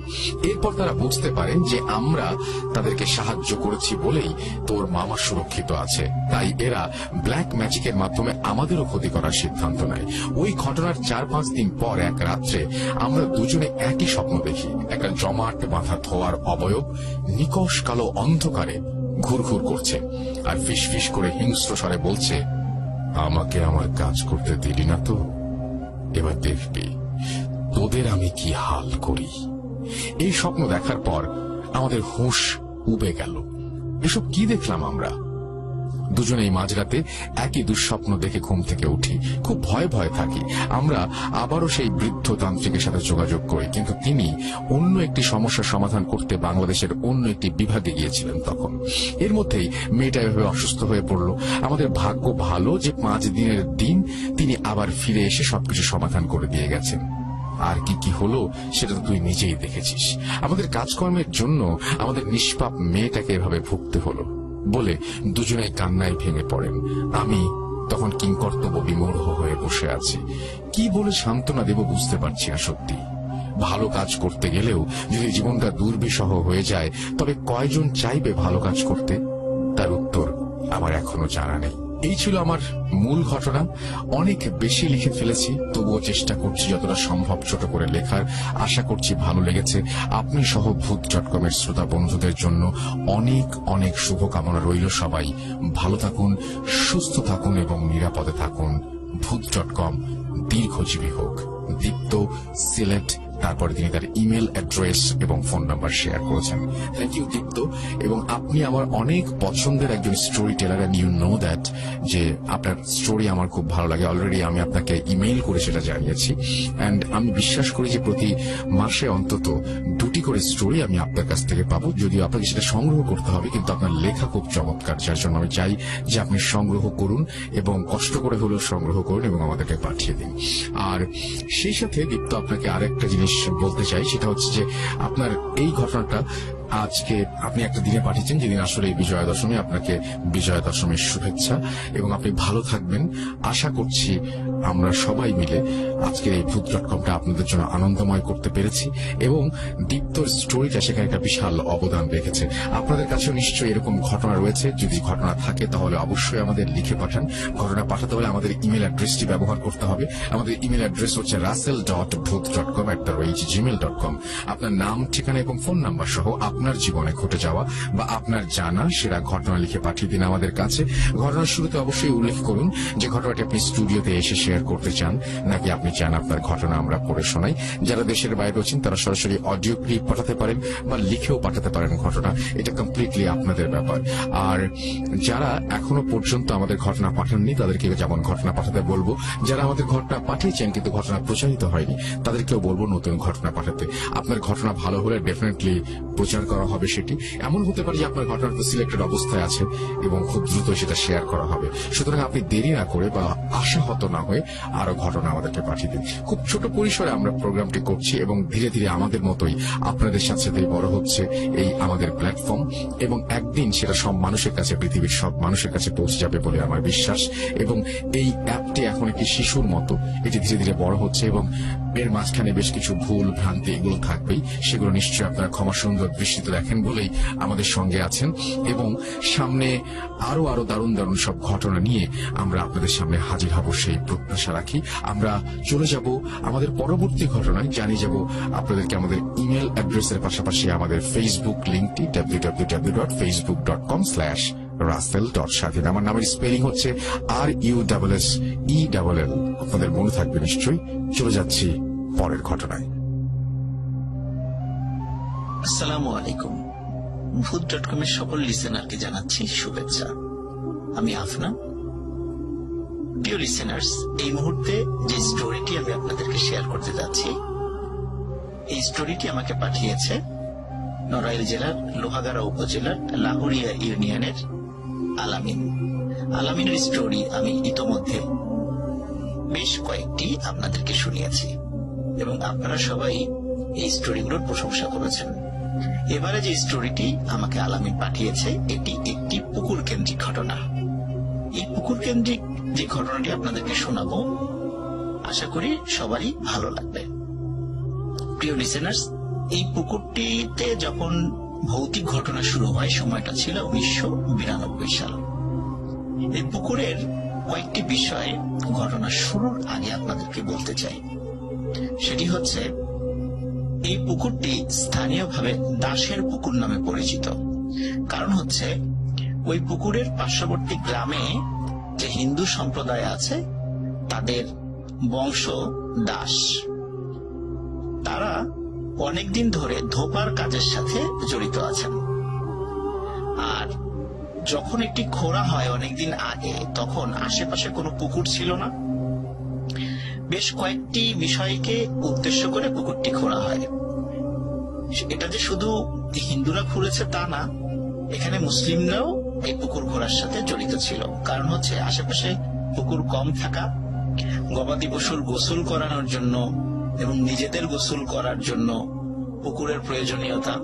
এরপর তারা বুঝতে পারেন যে আমরা তাদেরকে সাহায্য করেছি বলেই তোর মামা সুরক্ষিত আছে। তাই এরা ব্ল্যাক ম্যাজিকের মাধ্যমে আমাদেরও ক্ষতি করার সিদ্ধান্ত নেয়। ওই ঘটনার 4-5 দিন পর এক রাত্রে আমরা দুজনে একই স্বপ্ন দেখি। একটা জমাট বাঁধা ধোয়ার অবয়ব নিকষ কালো অন্ধকারে ঘুরঘুর করছে আর ফিস ফিস করে হিংস্র স্বরে বলছে, আমাকে আমার কাজ করতে দিলি না তো, এবার দেখবি তোদের আমি কি হাল করি। এই স্বপ্ন দেখার পর আমাদের হুঁশ উবে গেল। এসব কি দেখলাম আমরা? দুজনেই মাঝরাতে একই দুঃস্বপ্ন দেখে ঘুম থেকে উঠি। খুব ভয়ে ভয়ে থাকি। আমরা আবারও সেই বৃদ্ধ তান্ত্রিকের সাথে যোগাযোগ করি, কিন্তু তিনি অন্য একটি সমস্যার সমাধান করতে বাংলাদেশের অন্য একটি বিভাগে গিয়েছিলেন তখন। এর মধ্যেই মেয়েটা এভাবে অসুস্থ হয়ে পড়ল। আমাদের ভাগ্য ভালো যে 5 দিনের দিন তিনি আবার ফিরে এসে সবকিছু সমাধান করে দিয়ে গেছেন। আর কি কি হলো সেটা তো তুই নিজেই দেখেছিস। আমাদের কাজকর্মের জন্য আমাদের নিষ্পাপ মেয়েটাকে এভাবে ভুগতে হলো বলে দুজনেই কান্নায় ভেঙে পড়েন। আমি তখন কিংকর্তব্য বিমূঢ় হয়ে বসে আছি। কি বলে সান্ত্বনা দেব বুঝতে পারছি না। সত্যি ভালো কাজ করতে গেলেও যদি জীবনটা দুর্বিষহ হয়ে যায় তবে কয়জন চাইবে ভালো কাজ করতে? তার উত্তর আমার এখনো জানা নেই। এই ছিল আমার মূল ঘটনা। অনেক বেশি লিখে ফেলেছি, তবুও চেষ্টা করছি যতটা সম্ভব ছোট করে লেখার। আশা করছি ভালো লেগেছে। আপনি সহ ভূত.কমের শ্রোতা বন্ধুদের জন্য অনেক অনেক শুভকামনা রইল। সবাই ভালো থাকুন, সুস্থ থাকুন এবং নিরাপদে থাকুন। ভূত.কম দীর্ঘজীবী হোক। দীপ্ত সিলেট। তারপরে তিনি তার ইমেল অ্যাড্রেস এবং ফোন নাম্বার শেয়ার করেছেন। Thank you Dipto. এবং আপনি আমার অনেক পছন্দের একজন storyteller, and you know that, যে আপনার স্টোরি আমার খুব ভালো লাগে। অলরেডি আমি আপনাকে ইমেইল করে সেটা জানিয়েছি। এন্ড আমি বিশ্বাস করি যে প্রতি মাসে অন্তত 2টি করে স্টোরি আমি আপনার কাছ থেকে পাবো। যদিও আপনাকে সেটা সংগ্রহ করতে হবে, কিন্তু আপনার লেখা খুব চমৎকার, যার জন্য আমি চাই যে আপনি সংগ্রহ করুন এবং কষ্ট করে হলেও সংগ্রহ করুন এবং আমাদেরকে পাঠিয়ে দিন। আর সেই সাথে দীপ্ত আপনাকে আরেকটা জিনিস বলতে চাই, সেটা হচ্ছে যে আপনার এই ঘটনাটা আজকে আপনি একটা দিনে পাঠিয়েছেন যেদিন আসলে বিজয়া দশমী। আপনাকে বিজয়া দশমীর শুভেচ্ছা এবং আপনি ভালো থাকবেন। আশা করছি আমরা সবাই মিলে আজকের এই ভূত.কমটা আপনাদের জন্য আনন্দময় করতে পেরেছি এবং দীপ্তর স্টোরিটা সেখানে একটা বিশাল অবদান রেখেছে। আপনাদের কাছেও নিশ্চয়ই এরকম ঘটনা রয়েছে। যদি ঘটনা থাকে তাহলে অবশ্যই আমাদের লিখে পাঠান। ঘটনা পাঠাতে হলে আমাদের ইমেল অ্যাড্রেসটি ব্যবহার করতে হবে। আমাদের ইমেল অ্যাড্রেস হচ্ছে russell.booth.com@gmail.com। আপনার নাম, ঠিকানা এবং ফোন নাম্বার সহ আপনার জীবনে ঘটে যাওয়া বা আপনার জানা সেরা ঘটনা লিখে পাঠিয়ে দিন আমাদের কাছে। ঘটনার শুরুতে অবশ্যই উল্লেখ করুন যে ঘটনাটি আপনি স্টুডিওতে এসে শেয়ার করতে চান, নাকি আপনি চান আপনার ঘটনা আমরা পড়ে শোনাই। যারা দেশের বাইরে আছেন তারা সরাসরি অডিও ক্লিপ পাঠাতে পারেন বা লিখেও পাঠাতে পারেন ঘটনা। এটা কমপ্লিটলি আপনাদের ব্যাপার। আর যারা এখনো পর্যন্ত আমাদের ঘটনা পাঠাননি তাদেরকে যেমন ঘটনা পাঠাতে বলবো। যারা আমাদের ঘটনা পাঠিয়েছেন কিন্তু ঘটনা প্রচারিত হয়নি তাদেরকেও বলবো নতুন ঘটনা পাঠাতে। আপনার ঘটনা ভালো হলে ডেফিনেটলি প্রচার করা হবে। সেটি এমন হতে পারে যে আপনার ঘটনাটা সিলেক্টেড অবস্থায় আছে এবং খুব দ্রুত সেটা শেয়ার করা হবে। সুতরাং আপনি দেরি না করে বা আশাহত না হয়ে আরো ঘটনা আমাদেরকে পাঠিয়ে দিন। খুব ছোট পরিসরে আমরা প্রোগ্রামটি করছি এবং ধীরে ধীরে আমাদের মতোই আপনাদের সাথে সাথেই বড় হচ্ছে এই আমাদের প্ল্যাটফর্ম এবং একদিন সেটা সব মানুষের কাছে, পৃথিবীর সব মানুষের কাছে পৌঁছে যাবে বলে আমার বিশ্বাস। এবং এই অ্যাপটি এখন একটি শিশুর মতো, এটি ধীরে ধীরে বড় হচ্ছে এবং এর মাঝখানে বেশ কিছু ভুল ভ্রান্তি এগুলো থাকবেই। সেগুলো নিশ্চয়ই আপনারা ক্ষমা সুন্দর দৃষ্টিতে দেখেন বলেই আমাদের সঙ্গে আছেন এবং সামনে আরো আরো দারুণ দারুণ সব ঘটনা নিয়ে আমরা আপনাদের সামনে হাজির হব সেই প্রত্যাশা রাখি। আমরা চলে যাব আমাদের পরবর্তী ঘটনায়, জানিয়ে যাব আপনাদেরকে আমাদের ইমেল অ্যাড্রেসের পাশাপাশি আমাদের ফেসবুক লিঙ্কটি www.facebook.com/ russell.স্বাধীন। আমার নামের স্পেলিং হচ্ছে RUSSELL। আপনাদের মনে থাকবে নিশ্চয়ই। চলে যাচ্ছি পরের ঘটনায়। আসসালামু আলাইকুম। ভূত.com এর সকল লিসেনারকে জানাচ্ছি শুভেচ্ছা। আমি আফনান। প্রিয় লিসেনার্স, এই মুহূর্তে যে স্টোরিটি আমি আপনাদেরকে শেয়ার করতে যাচ্ছি, এই স্টোরিটি আমাকে পাঠিয়েছে নড়াইল জেলার লোহাগাড়া উপজেলার লাহুরিয়া ইউনিয়নের আলামিন। আলামিনের স্টোরি আমি ইতোমধ্যে বেশ কয়েকটি আপনাদেরকে শুনিয়েছি এবং আপনারা সবাই এই স্টোরিগুলোর প্রশংসা করেছেন। এবারে যে স্টোরিটি আমাকে আলামিন পাঠিয়েছে, এটি একটি পুকুর কেন্দ্রিক ঘটনা। এই পুকুর কেন্দ্রিক যে ঘটনাটি আপনাদেরকে শোনাবো, আশা করি সবারই ভালো লাগবে। প্রিয় লিসেনার্স, এই পুকুরটিতে যখন ভৌতিক ঘটনা শুরু হয়, সময়টা ছিল 1992 সাল। এই পুকুরের কয়েকটি বিষয়ে ঘটনা শুরুর আগে আপনাদেরকে বলতে চাই। সেটি হচ্ছে, এই পুকুরটি স্থানীয়ভাবে দাসের পুকুর নামে পরিচিত। কারণ হচ্ছে, ওই পুকুরের পার্শ্ববর্তী গ্রামে যে হিন্দু সম্প্রদায় আছে, তাদের বংশ দাস। তারা অনেকদিন ধরে ধোপার কাজের সাথে জড়িত আছেন। আর যখন একটি খোঁড়া হয় অনেকদিন আগে, তখন আশেপাশে কোনো পুকুর ছিল না। বেশ কয়েকটি বিষয়কে উদ্দেশ্য করে পুকুরটি খোঁড়া হয়। এটা যে শুধু হিন্দুরা খুঁড়েছে তা না, এখানে মুসলিমরাও এই পুকুর খোঁড়ার সাথে জড়িত ছিল। কারণ হচ্ছে, আশেপাশে পুকুর কম থাকা, গবাদি পশুর গোসল করানোর জন্য এবং নিজেদের গোসল করার জন্য পুকুরের প্রয়োজনীয়তা,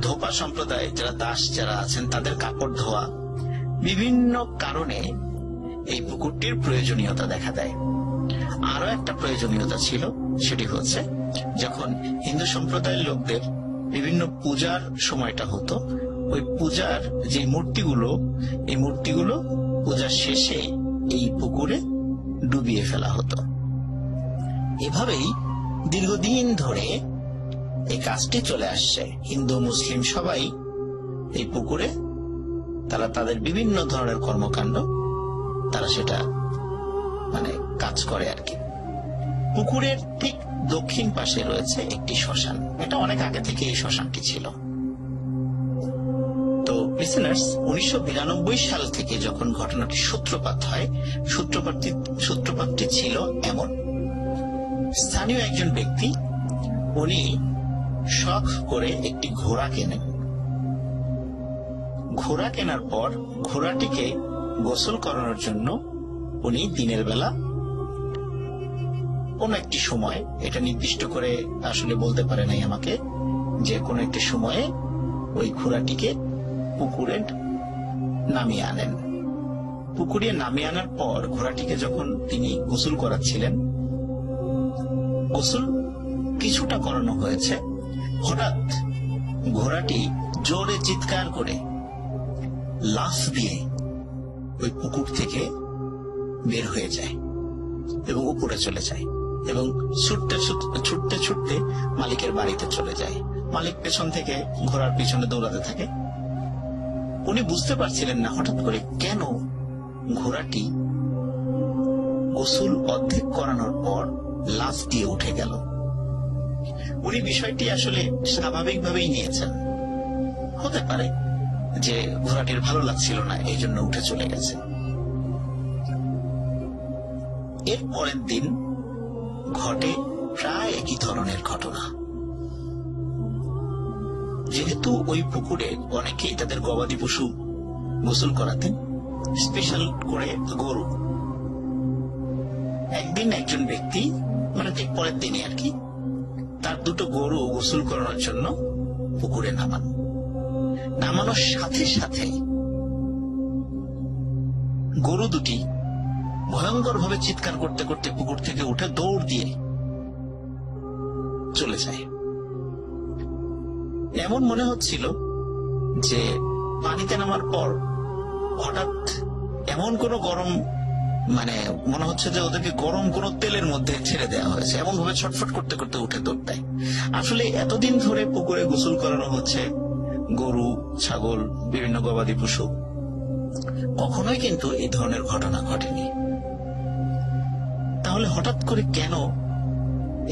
ধোপা সম্প্রদায় যারা দাস যারা আছেন তাদের কাপড় ধোয়া, বিভিন্ন কারণে এই পুকুরটির প্রয়োজনীয়তা দেখা দেয়। আরো একটা প্রয়োজনীয়তা ছিল, সেটি হচ্ছে যখন হিন্দু সম্প্রদায়ের লোকদের বিভিন্ন পূজার সময়টা হতো, ওই পূজার যে মূর্তিগুলো, এই মূর্তিগুলো পূজার শেষে এই পুকুরে ডুবিয়ে ফেলা হতো। এভাবেই দীর্ঘদিন ধরে এই কাজটি চলে আসছে। হিন্দু মুসলিম সবাই এই পুকুরে তারা তাদের বিভিন্ন ধরনের কর্মকাণ্ড তারা সেটা কাজ করে আর কি। পুকুরের ঠিক দক্ষিণ পাশে রয়েছে একটি শ্মশান। এটা অনেক আগে থেকে এই শ্মশানটি ছিল। তো লিসেনার্স, 1992 সাল থেকে যখন ঘটনাটি সূত্রপাত হয়, সূত্রপাতটি ছিল এমন। স্থানীয় একজন ব্যক্তি, উনি শখ করে একটি ঘোড়া কেনেন। ঘোড়া কেনার পর ঘোড়াটিকে গোসল করানোর জন্য উনি দিনের বেলা কোন একটি সময়, এটা নির্দিষ্ট করে আসলে বলতে পারে নাই আমাকে, যে কোন একটি সময়ে ওই ঘোড়াটিকে পুকুরে নামিয়ে আনেন। পুকুরে নামিয়ে আনার পর ঘোড়াটিকে যখন তিনি গোসল করাচ্ছিলেন, গোসল কিছুটা করানো হয়েছে, হঠাৎ ঘোড়াটি জোরে চিৎকার করে লাফ দিয়ে ওই পুকুর থেকে বের হয়ে যায় এবং উপরে চলে যায় এবং ছুটতে ছুটতে ছুটতে মালিকের বাড়িতে চলে যায়। মালিক পেছন থেকে ঘোড়ার পিছনে দৌড়াতে থাকে। উনি বুঝতে পারছিলেন না হঠাৎ করে কেন ঘোড়াটি গোসল অর্ধেক করানোর পর লাফ দিয়ে উঠে গেল। উনি বিষয়টি আসলে স্বাভাবিকভাবেই নিয়েছেন। হতে পারে যে ঘোড়াটির ভালো লাগছিল না, এই জন্য উঠে চলে গেছে। এর পরের দিন ঘটে প্রায় একই ধরনের ঘটনা। যেহেতু ওই পুকুরে অনেকেই তাদের গবাদি পশু গোসল করাতেন, স্পেশাল করে গরু। একদিন একজন ব্যক্তি, ঠিক পরের দিনে আর কি, তার দুটো গরু গোসল করানোর জন্য পুকুরে নামানোর সাথে সাথে গরু দুটি ভয়ঙ্কর ভাবে চিৎকার করতে করতে পুকুর থেকে উঠে দৌড় দিয়ে চলে যায়। এমন মনে হচ্ছিল যে পানিতে নামার পর হঠাৎ এমন কোন গরম, মনে হচ্ছে যে ওদেরকে গরম কোন তেলের মধ্যে ছেড়ে দেওয়া হয়েছে, এমন ভাবে ছটফট করতে করতে উঠে দৌড় দেয়। আসলে এতদিন ধরে পুকুরে গোসল করানো হচ্ছে, গরু, ছাগল, বিভিন্ন গবাদি পশু, কখনোই কিন্তু এই ধরনের ঘটনা ঘটেনি। তাহলে হঠাৎ করে কেন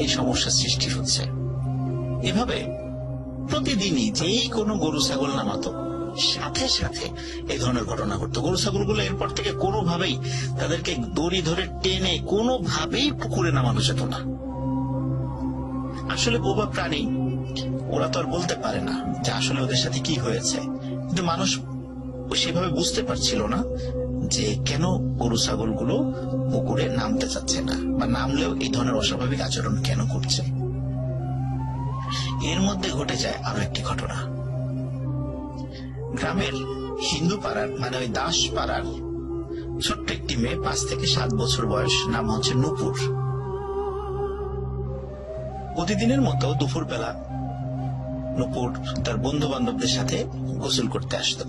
এই সমস্যার সৃষ্টি হচ্ছে? এভাবে প্রতিদিনই যেই কোনো গরু ছাগল নামাতো, সাথে সাথে এই ধরনের ঘটনা ঘটতো। গরু ছাগলগুলো এরপর থেকে কোনোভাবেই তাদেরকে দড়ি ধরে টেনে কোনোভাবেই পুকুরে নামানো যেত না। আসলে বোবা প্রাণী, ওরা তো আর বলতে পারে না যে আসলে ওদের সাথে কি হয়েছে, কিন্তু মানুষ সেভাবে বুঝতে পারছিল না যে কেন গরু ছাগলগুলো পুকুরে নামতে চাচ্ছে না, বা নামলেও এই ধরনের অস্বাভাবিক আচরণ কেন করছে। এর মধ্যে ঘটে যায় আরো একটি ঘটনা। গ্রামের হিন্দু পাড়ার, মানে ওই দাস পাড়ার ছোট্ট একটি মেয়ে, 5 থেকে 7 বছর বয়স, নাম হচ্ছে নূপুর। প্রতিদিনের মতো দুপুর বেলা নূপুর তার বন্ধু বান্ধবদের সাথে গোসল করতে আসতো।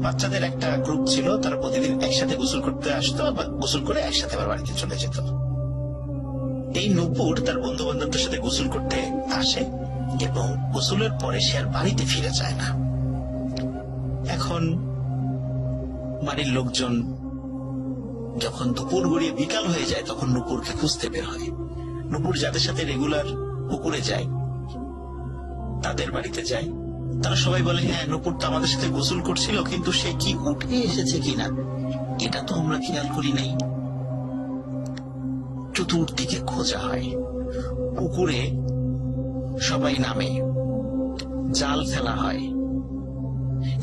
বাচ্চাদের একটা গ্রুপ ছিল, তারা প্রতিদিন একসাথে গোসল করতে আসতো, বা গোসল করে একসাথে আবার বাড়িতে চলে যেত। এই নূপুর তার বন্ধু বান্ধবদের সাথে গোসল করতে আসে এবং গোসলের পরে সে আর বাড়িতে ফিরে যায় না। এখন বাড়ির লোকজন যখন দুপুর গড়িয়ে বিকাল হয়ে যায়, তখন নূপুরকে খুঁজতে বের হয়। নূপুর যাদের সাথে রেগুলার পুকুরে যায়, তাদের বাড়িতে যায়, তারা সবাই বলে, হ্যাঁ, নূপুর তো আমাদের সাথে গোসল করছিল, কিন্তু সে কি উঠে এসেছে কিনা এটা তো আমরা খেয়াল করি নাই। চতুর্দিকে খোঁজা হয়, পুকুরে সবাই নামে, জাল ফেলা হয়।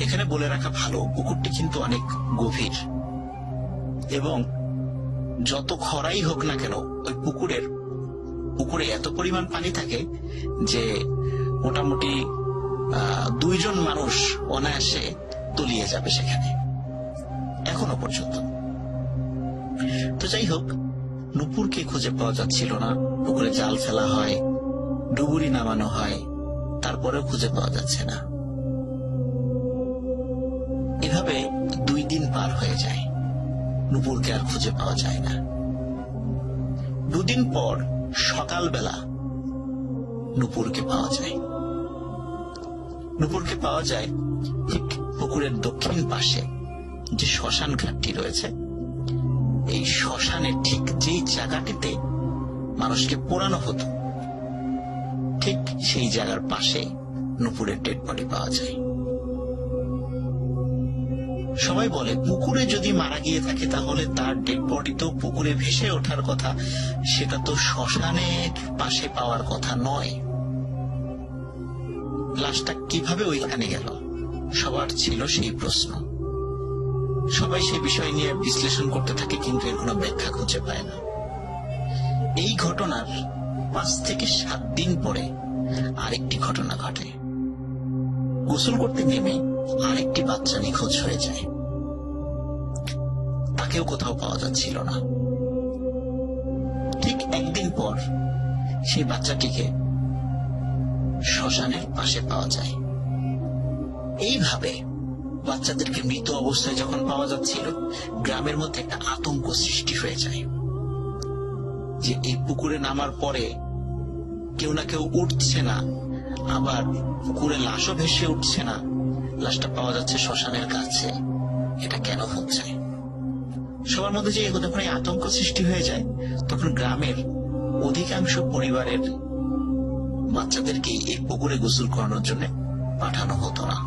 এখানে বলে রাখা ভালো, পুকুরটি কিন্তু অনেক গভীর, এবং যত খরাই হোক না কেন ওই পুকুরে এত পরিমাণ পানি থাকে যে মোটামুটি 2 জন মানুষ অনায়াসে তলিয়ে যাবে সেখানে, এখনো পর্যন্ত। তো যাই হোক, নূপুরকে খুঁজে পাওয়া যাচ্ছিল না। পুকুরে জাল ফেলা হয়, ডুবুরি নামানো হয়, তারপরেও খুঁজে পাওয়া যাচ্ছে না। এভাবে 2 দিন পার হয়ে যায়, নূপুরকে আর খুঁজে পাওয়া যায় না। 2 দিন পর সকালবেলা নূপুরকে পাওয়া যায়। নূপুরকে পাওয়া যায় ঠিক পুকুরের দক্ষিণ পাশে যে শ্মশান ঘাটটি রয়েছে, এই শ্মশানের ঠিক যেই জায়গাটিতে মানুষকে পোড়ানো হতো, ঠিক সেই জায়গার পাশে নূপুরের ডেড বডি পাওয়া যায়। সবাই বলে, পুকুরে যদি মারা গিয়ে থাকে তাহলে তার ডেড বডি তো পুকুরে ভেসে ওঠার কথা, সেটা তো শ্মশানের পাশে পাওয়ার কথা নয়। লাশটা কিভাবে ওইখানে গেল, সবার ছিল সেই প্রশ্ন। সবাই সেই বিষয় নিয়ে বিশ্লেষণ করতে থাকে, কিন্তু এর কোনো ব্যাখ্যা খুঁজে পায় না। এই ঘটনার 5 থেকে 7 দিন পরে আরেকটি ঘটনা ঘটে। গোসল করতে নেমে আরেকটি বাচ্চা নিখোঁজ হয়ে যায়, তাকেও কোথাও পাওয়া যাচ্ছিল না। ঠিক 1 দিন পর সেই বাচ্চাটিকে শ্মশানের পাশে পাওয়া যায়। এইভাবে বাচ্চাদেরকে মৃত অবস্থায় যখন পাওয়া যাচ্ছিল, গ্রামের মধ্যে একটা আতঙ্ক সৃষ্টি হয়ে যায় যে এই পুকুরে নামার পরে কেউ না কেউ উঠছে না, আবার পুকুরে লাশও ভেসে উঠছে না, লাশটা পাওয়া যাচ্ছে শ্মশানের কাছে। এটা কেন হচ্ছে? সবার মধ্যে যে যখন এই আতঙ্ক সৃষ্টি হয়ে যায়, তখন গ্রামের অধিকাংশ পরিবারের বাচ্চাদেরকে এই পুকুরে গোসল করানোর জন্য পাঠানো হতো না।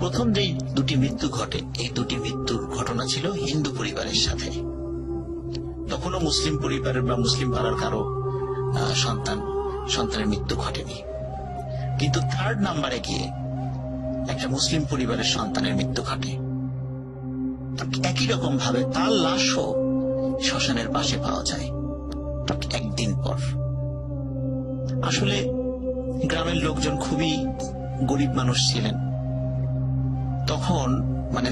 প্রথম যে 2টি মৃত্যু ঘটে, এই 2টি মৃত্যুর ঘটনা ছিল হিন্দু পরিবারের সাথে। তখনও মুসলিম পরিবারের বা মুসলিম পাড়ার কারো সন্তানের মৃত্যু ঘটেনি। কিন্তু 3rd নাম্বারে গিয়ে একটা মুসলিম পরিবারের সন্তানের মৃত্যু ঘটে। একই রকম ভাবে তার লাশও শ্মশানের পাশে পাওয়া যায় 1 দিন পর। আসলে গ্রামের লোকজন খুবই গরিব মানুষ ছিলেন তখন, মানে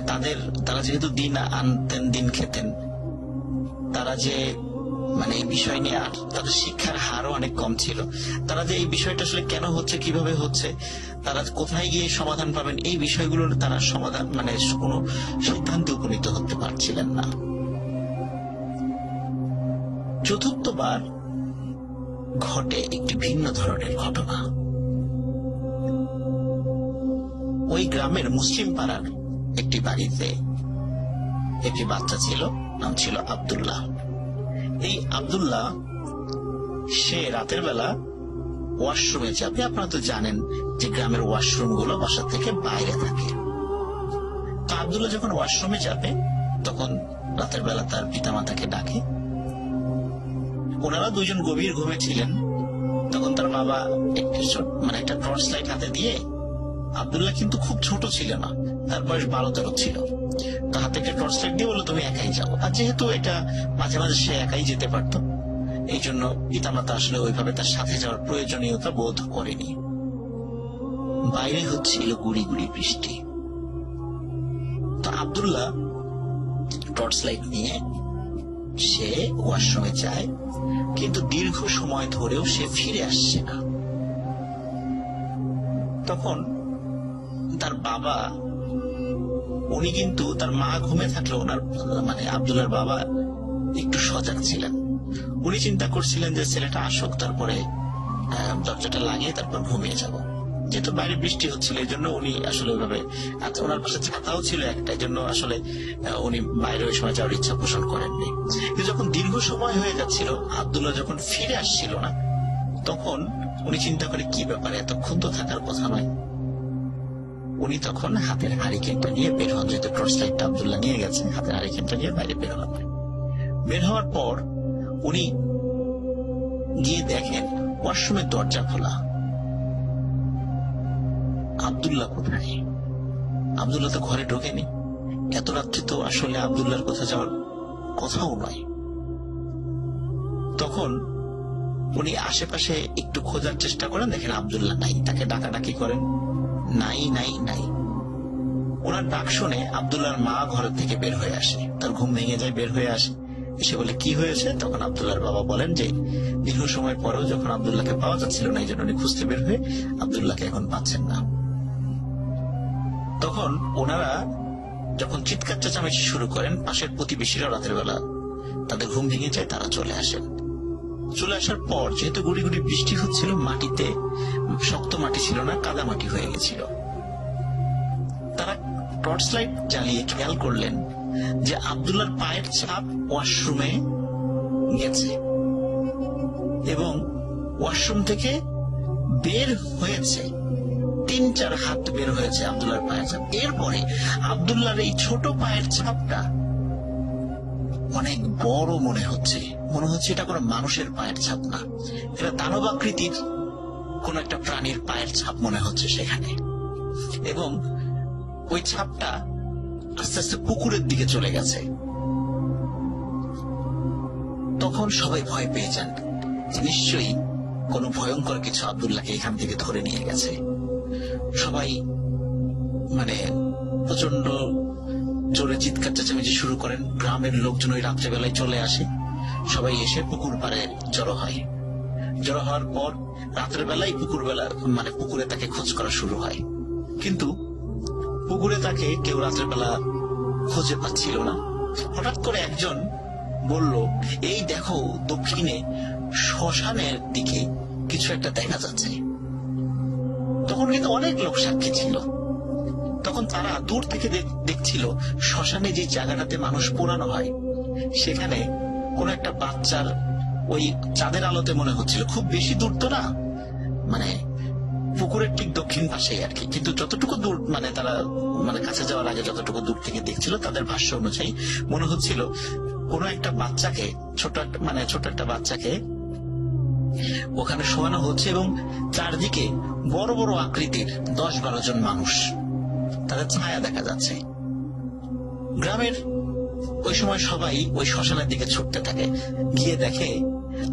তারা যেহেতু দিন আনতেন, দিন খেতেন, তারা যে মানে এই বিষয় নিয়ে, আর তাদের শিক্ষার হারও অনেক কম ছিল। তারা যে এই বিষয়টা আসলে কেন হচ্ছে, কিভাবে হচ্ছে, তারা কোথায় গিয়ে সমাধান পাবেন, এই বিষয়গুলোর তারা সমাধান মানে কোনো সিদ্ধান্তে উপনীত হতে পারছিলেন না। 4বার ঘটে একটি ভিন্ন ধরনের ঘটনা। ওই গ্রামের মুসলিম পাড়ার একটি বাড়িতে একটি বাচ্চা ছিল, নাম ছিল আব্দুল্লাহ। এই আব্দুল্লাহ সে রাতের বেলা ওয়াশরুমে যাবে। আপনারা তো জানেন যে গ্রামের ওয়াশরুম গুলো বাসা থেকে বাইরে থাকে। তো আব্দুল্লাহ যখন ওয়াশরুমে যাবে তখন রাতের বেলা তার পিতামাতাকে ডাকে। ওনারা দুজন গভীর ঘুমে ছিলেন। তখন তার বাবা একটা টর্চ লাইট হাতে দিয়ে, আব্দুল্লাহ কিন্তু খুব ছোট ছিল না, তার বয়স 12-13 ছিল, তো হাতে একটা টর্চ লাইট দিয়ে বললো তুমি একাই যাও। আর যেহেতু এটা মাঝে মাঝে সে একাই যেতে পারতো, এই জন্য পিতামাতা আসলে ওইভাবে তার সাথে যাওয়ার প্রয়োজনীয়তা বোধ করেনি। বাইরে হচ্ছিল গুড়ি গুড়ি বৃষ্টি। তো আব্দুল্লাহ টর্চ লাইট নিয়ে সে ওয়াশরুমে যায়, কিন্তু দীর্ঘ সময় ধরেও সে ফিরে আসছে না। তখন তার বাবা, উনি কিন্তু তার মা ঘুমে থাকলেও ওনার আব্দুল্লাহর বাবা একটু সজাগ ছিলেন। উনি চিন্তা করছিলেন যে ছেলেটা আসুক, তারপরে দরজাটা লাগিয়ে তারপর ঘুমিয়ে যাব। যেহেতু বাইরে বৃষ্টি হচ্ছিল এই জন্য উনি আসলে ওইভাবে, ওনার পাশে ছাতাও ছিল একটা, এই জন্য আসলে উনি বাইরে ওই সময় যাওয়ার ইচ্ছা পোষণ করেননি। কিন্তু যখন দীর্ঘ সময় হয়ে যাচ্ছিল, আব্দুল্লাহ যখন ফিরে আসছিল না, তখন উনি চিন্তা করে কি ব্যাপারে, এতক্ষণ তো থাকার কথা নয়। উনি তখন হাতের হারিকেনটা নিয়ে বের হন, যেহেতু টর্চ লাইটটা আব্দুল্লাহ নিয়ে গেছে, হাতের হারিকেনটা নিয়ে বাইরে বের হন। বের হওয়ার পর উনি গিয়ে দেখেন ওয়াশরুমের দরজা খোলা। আব্দুল্লাহ কোথায়? আব্দুল্লাহ তো ঘরে ঢোকেনি। এত রাত্রে তো আসলে আব্দুল্লাহর কোথা যাওয়ার কথাও নয়। তখন উনি আশেপাশে একটু খোঁজার চেষ্টা করেন, দেখেন আব্দুল্লাহ নাই। তাকে ডাকাডাকি করেন, নাই নাই নাই। ওনার ডাক শুনে আব্দুল্লাহর মা ঘরের থেকে বের হয়ে আসে, তার ঘুম ভেঙে যায়, বের হয়ে আসে, এসে বলে কি হয়েছে। তখন আব্দুল্লাহর বাবা বলেন যে দীর্ঘ সময় পরেও যখন আব্দুল্লাহকে পাওয়া যাচ্ছিল না, এই জন্য উনি খুঁজতে বের হয়ে আব্দুল্লাহকে এখন পাচ্ছেন না। তখন ওনারা যখন চিৎকার চেঁচামেচি শুরু করেন, পাশের প্রতিবেশীরা রাতের বেলা তাদের ঘুম ভেঙে যায়, তারা চলে আসেন। চলে আসার পর যেহেতু গুড়ি গুড়ি বৃষ্টি হচ্ছিল, মাটিতে শক্ত মাটি ছিল না, কাদা মাটি হয়ে গেছিল। তারা টর্চ লাইট জ্বালিয়ে খেয়াল করলেন যে আব্দুল্লাহর পায়ের ছাপ ওয়াশরুমে গেছে এবং ওয়াশরুম থেকে বের হয়েছে 3-4 হাত বের হয়েছে আব্দুল্লাহর পায়ের ছাপ। এরপরে আব্দুল্লাহর এই ছোট পায়ের ছাপটা অনেক বড় মনে হচ্ছে এটা কোনো মানুষের পায়ের ছাপ না, এটা দানবাকৃতির কোন একটা প্রাণীর পায়ের ছাপ মনে হচ্ছে সেখানে। এবং ওই ছাপটা আস্তে আস্তে পুকুরের দিকে চলে গেছে। তখন সবাই ভয় পেয়ে যান, নিশ্চয়ই কোনো ভয়ঙ্কর কিছু আব্দুল্লাহকে এখান থেকে ধরে নিয়ে গেছে। সবাই প্রচন্ড জোরে চিৎকার চেঁচামেচি শুরু করেন। গ্রামের লোকজন ওই রাত্রেবেলায় চলে আসে, সবাই এসে পুকুর পাড়ে জড়ো হয়। জড়ো হওয়ার পর রাতের বেলায় পুকুরে তাকে খোঁজ করা শুরু হয়, কিন্তু পুকুরে তাকে কেউ রাতের বেলা খুঁজে পাচ্ছিল না। হঠাৎ করে একজন বলল, এই দেখো দক্ষিণে শ্মশানের দিকে কিছু একটা দেখা যাচ্ছে। তখন কিন্তু অনেক লোক সাক্ষী ছিল। তখন তারা দূর থেকে দেখছিল শ্মশানে যে জায়গাটাতে মানুষ পোড়ানো হয়, সেখানে কোন একটা বাচ্চার ওই চাঁদের আলোতে মনে হচ্ছিল, খুব বেশি দূর তো না, পুকুরের ঠিক দক্ষিণ পাশেই আর কি, কিন্তু যতটুকু দূর তারা কাছে যাওয়ার আগে যতটুকু দূর থেকে দেখছিল, তাদের ভাষ্য অনুযায়ী মনে হচ্ছিল কোন একটা বাচ্চাকে, ছোট একটা বাচ্চাকে ওখানে শোয়ানো হচ্ছে এবং চারদিকে বড় বড় আকৃতির 10-12 জন মানুষ, তাদের ছায়া দেখা যাচ্ছে। গ্রামের ওই সময় সবাই ওই শ্মশানের দিকে ছুটতে থাকে, গিয়ে দেখে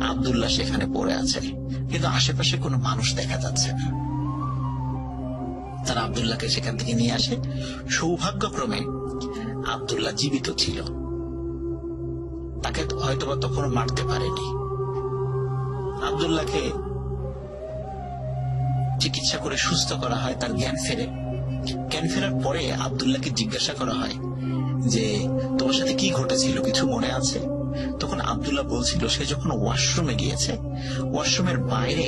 আব্দুল্লাহ সেখানে পড়ে আছে, কিন্তু আশেপাশে কোনো মানুষ দেখা যাচ্ছে না। তারা আব্দুল্লাহকে সেখান থেকে নিয়ে আসে। সৌভাগ্যক্রমে আব্দুল্লাহ জীবিত ছিল, তাকে হয়তোবা তখনও মারতে পারেনি। আব্দুল্লাহকে চিকিৎসা করে সুস্থ করা হয়, তার জ্ঞান ফেরে। জ্ঞান ফেরার পরে আব্দুল্লাহকে জিজ্ঞাসা করা হয় যে তোমার সাথে কি ঘটেছিল, কিছু মনে আছে? তখন আব্দুল্লাহ বলছিল সে যখন ওয়াশরুমে গিয়েছে, ওয়াশরুমের বাইরে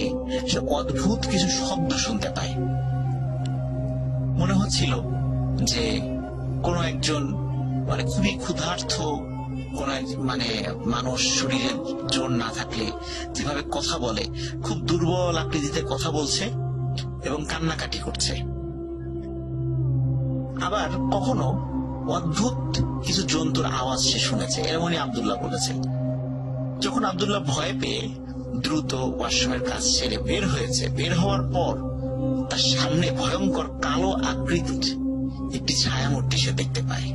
সে অদ্ভুত কিছু শব্দ শুনতে পায়। মনে হচ্ছিল যে কোনো একজন মানে খুবই ক্ষুধার্ত কোন মানে মানুষ, শরীরের জোর না থাকলে যেভাবে কথা বলে, খুব দুর্বল আকৃতিতে কথা বলছে এবং কান্নাকাটি করছে। আবার কখনো অদ্ভুত কিছু জন্তুর আওয়াজ সে শুনেছে, এরকমই আব্দুল্লাহ বলেছে। যখন আব্দুল্লাহ ভয় পেয়ে দ্রুত ওয়াশরুমের কাজ ছেড়ে বের হয়েছে, বের হওয়ার পর তার সামনে ভয়ঙ্কর কালো আকৃতির একটি ছায়ামূর্তি সে দেখতে পায়।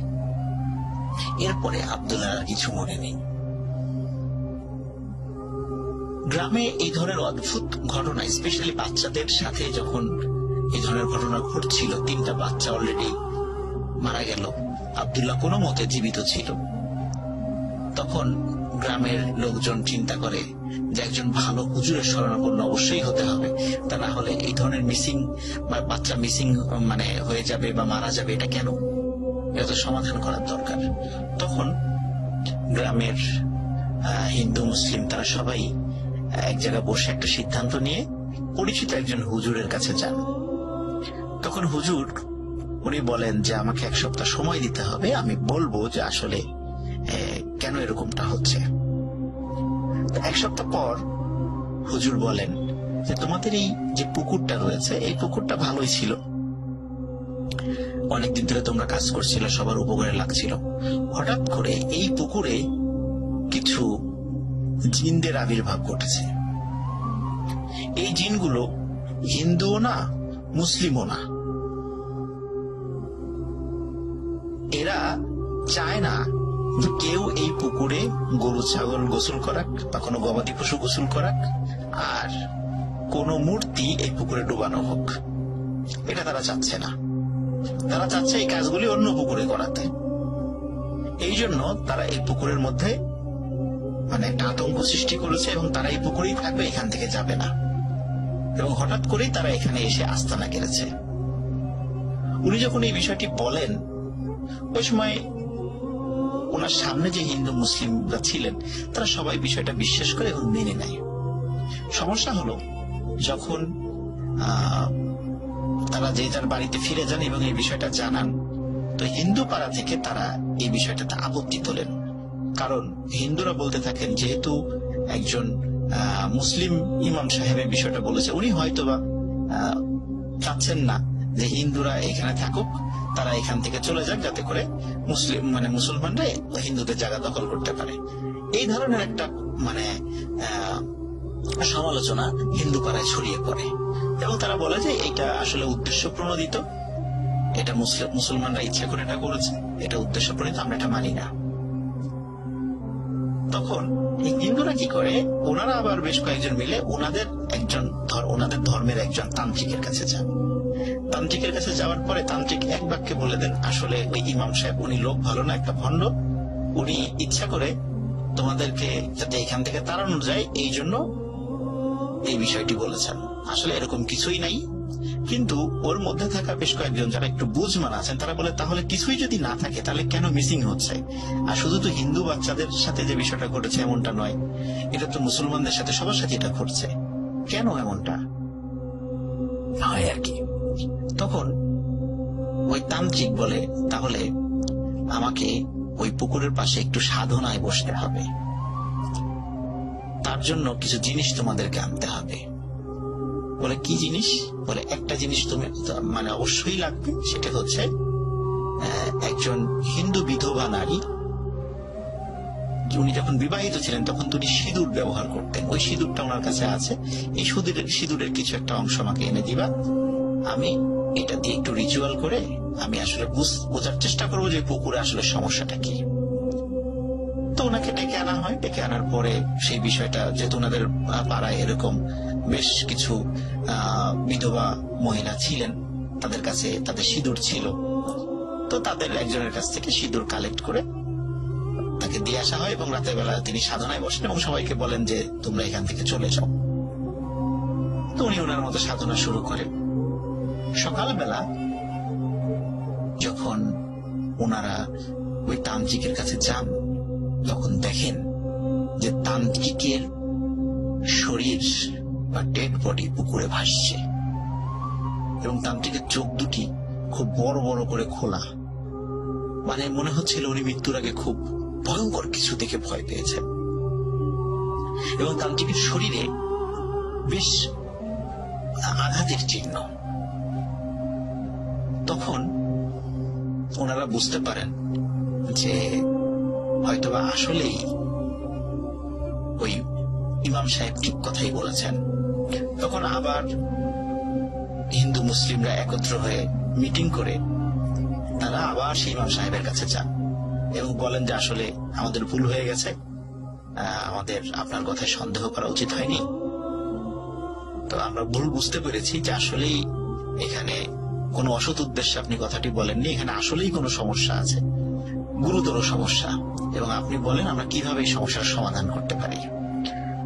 এরপরে আব্দুল্লাহ আর কিছু মনে নেই। গ্রামে এই ধরনের অদ্ভুত ঘটনা, স্পেশালি বাচ্চাদের সাথে যখন এই ধরনের ঘটনা ঘটছিল, 3টা বাচ্চা অলরেডি মারা গেল, আব্দুল্লাহ কোনো মতে জীবিত ছিল, তখন গ্রামের লোকজন চিন্তা করে যে একজন ভালো হুজুরের শরণাপন্ন অবশ্যই হতে হবে, তা না হলে এই ধরনের মিসিং বা বাচ্চা মিসিং মানে হয়ে যাবে বা মারা যাবে, এটা কেন, এটা তো সমাধান করার দরকার। তখন গ্রামের হিন্দু মুসলিম তারা সবাই এক জায়গায় বসে একটা সিদ্ধান্ত নিয়ে পরিচিত একজন হুজুরের কাছে যান। তখন হুজুর উনি বলেন যে আমাকে 1 সপ্তাহ সময় দিতে হবে, আমি বলবো যে আসলে কেন এরকমটা হচ্ছে। 1 সপ্তাহ পর হুজুর বলেন যে তোমাদের এই যে পুকুরটা রয়েছে, এই পুকুরটা ভালোই ছিল, অনেকদিন ধরে তোমরা কাজ করছিলে, সবার উপকারে লাগছিল। হঠাৎ করে এই পুকুরে কিছু জিনদের আবির্ভাব ঘটেছে। এই জিনগুলো হিন্দুও না, মুসলিমও না। এরা চায় না যে কেউ এই পুকুরে গরু ছাগল গোসল করাক বা কোনো গবাদি পশু গোসল করাক, আর কোন মূর্তি এই পুকুরে ডুবানো হোক, এটা তারা চাচ্ছে না। তারা চাচ্ছে এই কাজগুলি অন্য পুকুরে করাতে। এই জন্য তারা এই পুকুরের মধ্যে মানে একটা আতঙ্ক সৃষ্টি করেছে এবং তারা এই পুকুরেই থাকবে, এখান থেকে যাবে না। এবং হঠাৎ করেই তারা এখানে এসে আস্তানা গেড়েছে। উনি যখন এই বিষয়টি বলেন, ওই সময় ওনার সামনে যে হিন্দু মুসলিমরা ছিলেন তারা সবাই বিষয়টা বিশ্বাস করে এবং মেনে নেয়। সমস্যা হলো যখন তারা যে যার বাড়িতে ফিরে যান এবং এই বিষয়টা জানান, তো হিন্দু পাড়া থেকে তারা এই বিষয়টাতে আপত্তি তোলেন। কারণ হিন্দুরা বলতে থাকেন যেহেতু একজন মুসলিম ইমাম সাহেবের বিষয়টা বলেছে, উনি হয়তোবা চাচ্ছেন না যে হিন্দুরা এখানে থাকুক, তারা এখান থেকে চলে যাক যাতে করে মুসলিম মানে মুসলমানরা হিন্দুদের জায়গা দখল করতে পারে। এই ধরনের একটা মানে সমালোচনা হিন্দু পাড়ায় ছড়িয়ে পড়ে এবং তারা বলে যে এটা আসলে উদ্দেশ্য প্রণোদিত, এটা মুসলমানরা ইচ্ছা করে এটা করেছে, এটা উদ্দেশ্য প্রণোদিত, আমরা এটা মানি না। তখন এই হিন্দুরা কি করে, ওনারা আবার বেশ কয়েকজন মিলে ওনাদের ধর্মের একজন তান্ত্রিকের কাছে যান। তান্ত্রিকের কাছে যাওয়ার পরে তান্ত্রিক এক বাক্যে বলে দেন, আসলে ওই ইমাম সাহেব উনি লোক ভালো না, একটা ভণ্ড, উনি ইচ্ছা করে তোমাদেরকে যাতে এখান থেকে তাড়ানো যায় এই জন্য এই বিষয়টি বলেছেন। আসলে এরকম কিছুই নাই। কিন্তু ওর মধ্যে থাকা বেশ কয়েকজন যারা একটু বুঝমান আছেন তারা বলে, তাহলে কিছুই যদি না থাকে তাহলে কেন মিসিং হচ্ছে? আর শুধু তো হিন্দু বাচ্চাদের সাথে যে বিষয়টা ঘটেছে এমনটা নয়, এটা তো মুসলমানদের সাথে সবার সাথে এটা ঘটছে, কেন এমনটা হয় আর কি। তখন ওই তান্ত্রিক বলে, তাহলে আমাকে ওই পুকুরের পাশে একটু সাধনায় বসতে হবে, তার জন্য কিছু জিনিস তোমাদেরকে আনতে হবে। বলে কি জিনিস? বলে একটা জিনিস তুমি মানে অবশ্যই লাগবে, সেটা হচ্ছে একজন হিন্দু বিধবা নারী, উনি যখন বিবাহিত ছিলেন তখন তিনি সিঁদুর ব্যবহার করতেন, ওই সিঁদুরটা ওনার কাছে আছে, এই সিঁদুরের কিছু একটা অংশ আমাকে এনে দিবা, আমি এটা দিয়ে একটু রিচুয়াল করে আমি আসলে বোঝার চেষ্টা করবো যে পুকুরে আসলে সমস্যাটা কি। তো ওনাকে ডেকে আনা হয়। ডেকে আনার পরে সেই বিষয়টা, যেহেতু ওনাদের পাড়ায় এরকম বেশ কিছু বিধবা মহিলা ছিলেন, তাদের কাছে তাদের সিঁদুর ছিল, তো তাদের একজনের কাছ থেকে সিঁদুর কালেক্ট করে তাকে দিয়ে আসা হয় এবং রাতের বেলা তিনি সাধনায় বসেন এবং সবাইকে বলেন যে তোমরা এখান থেকে চলে যাও। তো উনি ওনার মতো সাধনা শুরু করেন। সকালবেলা যখন ওনারা ওই তান্ত্রিকের কাছে যান তখন দেখেন যে তান্ত্রিকের শরীর বা ডেড বডি পুকুরে ভাসছে এবং তান্ত্রিকের চোখ দুটি খুব বড় বড় করে খোলা, মানে মনে হচ্ছিল উনি মৃত্যুর আগে খুব ভয়ঙ্কর কিছু দেখে ভয় পেয়েছেন। এবং তান্ত্রিকের শরীরে বেশ আঘাতের চিহ্ন। তখন ওনারা বুঝতে পারেন যে হয়তোবা আসলেই ওই ইমাম সাহেব ঠিক কথাই বলেছেন। তখন আবার হিন্দু মুসলিমরা একত্র হয়ে মিটিং করে তারা আবার সেই ইমাম সাহেবের কাছে যান এবং বলেন যে আসলে আমাদের ভুল হয়ে গেছে, আমাদের আপনার কথায় সন্দেহ করা উচিত হয়নি। তো আমরা ভুল বুঝতে পেরেছি যে আসলেই এখানে কোনো অসৎ উদ্দেশ্যে আপনি কথাটি বলেননি, এখানে আসলেই কোনো সমস্যা আছে, গুরুতর সমস্যা, এবং আপনি বলেন আমরা কিভাবে এই সমস্যার সমাধান করতে পারি।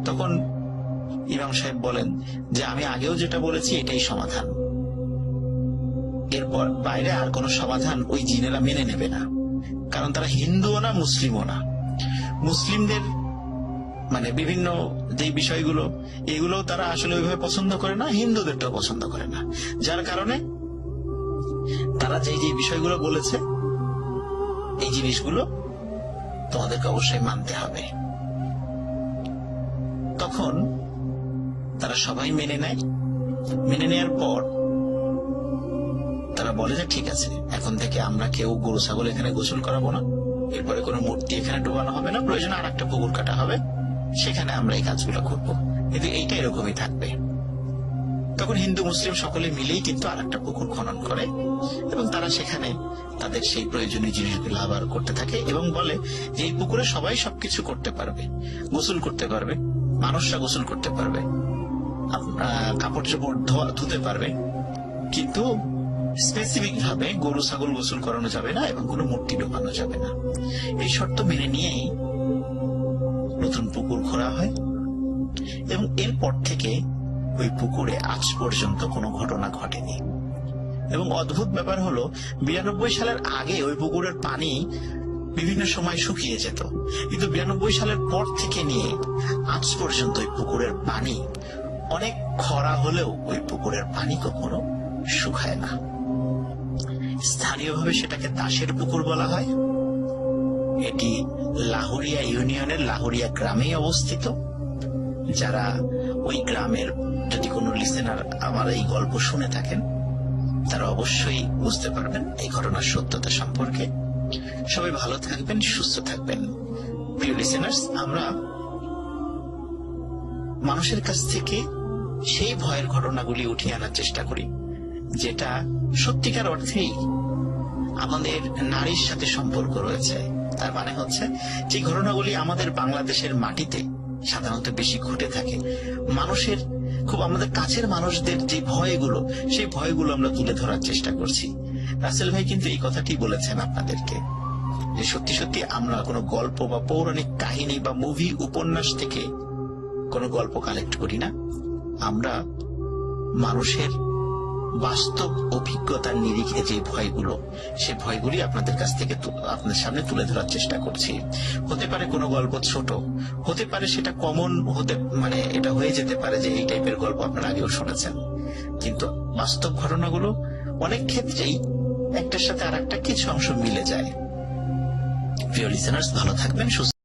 তখন ইমাম সাহেব বলেন যে আমি আগেও যেটা বলেছি এটাই সমাধান, এরপর বাইরে আর কোনো সমাধান ওই জিনেরা মেনে নেবে না, কারণ তারা হিন্দুও না মুসলিমও না। মুসলিমদের মানে বিভিন্ন যে বিষয়গুলো এগুলো তারা আসলে ওইভাবে পছন্দ করে না, হিন্দুদেরটাও পছন্দ করে না, যার কারণে তারা যে যে বিষয়গুলো বলেছে এই জিনিসগুলো তোমাদেরকে অবশ্যই মানতে হবে। তখন তারা সবাই মেনে নেয়। মেনে নেয়ার পর তারা বলে যে ঠিক আছে, এখন থেকে আমরা কেউ গরু ছাগল এখানে গোসল করাবো না, এরপরে কোনো মূর্তি এখানে ডোবানো হবে না, প্রয়োজনে আর একটা পুকুর কাটা হবে, সেখানে আমরা এই কাজগুলো করবো, কিন্তু এইটা এরকমই থাকবে। তখন হিন্দু মুসলিম সকলে মিলেই কিন্তু আর একটা পুকুর খনন করে এবং তারা সেখানে তাদের সেই প্রয়োজনীয় জিনিসগুলো আবার করতে থাকে এবং বলে যে এই পুকুরে সবাই সবকিছু করতে পারবে, গোসল করতে পারবে, মানুষরা গোসল করতে পারবে, কাপড় চোপড় ধুতে পারবে, কিন্তু স্পেসিফিক ভাবে গরু ছাগল গোসল করানো যাবে না এবং কোনো মূর্তি ঢোকানো যাবে না। এই শর্ত মেনে নিয়েই নতুন পুকুর খোঁড়া হয় এবং এরপর থেকে ওই পুকুরে আজ পর্যন্ত কোনো ঘটনা ঘটেনি। এবং অদ্ভুত ব্যাপার হলো 92 সালের আগে ওই পুকুরের পানি বিভিন্ন সময় শুকিয়ে যেত, কিন্তু 92 সালের পর থেকে নিয়ে আজ পর্যন্ত ওই পুকুরের পানি অনেক খরা হলেও ওই পুকুরের পানি কখনো শুকায় না। স্থানীয়ভাবে সেটাকে দাসের পুকুর বলা হয়। এটি লাহুরিয়া ইউনিয়নের লাহুরিয়া গ্রামেই অবস্থিত। যারা ওই গ্রামের যদি কোনো লিসেনার আমার এই গল্প শুনে থাকেন তারা অবশ্যই বুঝতে পারবেন এই ঘটনার সত্যতা সম্পর্কে। সবাই ভালো থাকবেন, সুস্থ থাকবেন। প্রিয় লিসেনার্স, আমরা মানুষের কাছ থেকে সেই ভয়ের ঘটনাগুলি উঠিয়ে আনার চেষ্টা করি যেটা সত্যিকার অর্থেই আমাদের নারীর সাথে সম্পর্ক রয়েছে। তার মানে হচ্ছে যে ঘটনাগুলি আমাদের বাংলাদেশের মাটিতে সাধারণত বেশি ঘটে থাকে, মানুষের খুব আমাদের কাছের মানুষদের যে ভয়গুলো, সেই ভয়গুলো আমরা তুলে ধরার চেষ্টা করছি। রাসেল ভাই কিন্তু এই কথাটি বলেছেন আপনাদেরকে যে সত্যি সত্যি আমরা কোনো গল্প বা পৌরাণিক কাহিনী বা মুভি উপন্যাস থেকে কোনো গল্প কালেক্ট করি না, আমরা মানুষের বাস্তব অভিজ্ঞতার নিরিখে যে ভয়গুলো, সে ভয়গুলি আপনাদের কাছ থেকে আপনাদের সামনে তুলে ধরার চেষ্টা করছি। হতে পারে কোনো গল্প ছোট, হতে পারে সেটা কমন, হতে মানে এটা হয়ে যেতে পারে যে এই টাইপের গল্প আপনারা আগেও শুনেছেন, কিন্তু বাস্তব ঘটনাগুলো অনেক ক্ষেত্রেই একটার সাথে আর একটা কিছু অংশ মিলে যায়। প্রিয় লিসেনার্স, ভালো থাকবেন, সুস্থ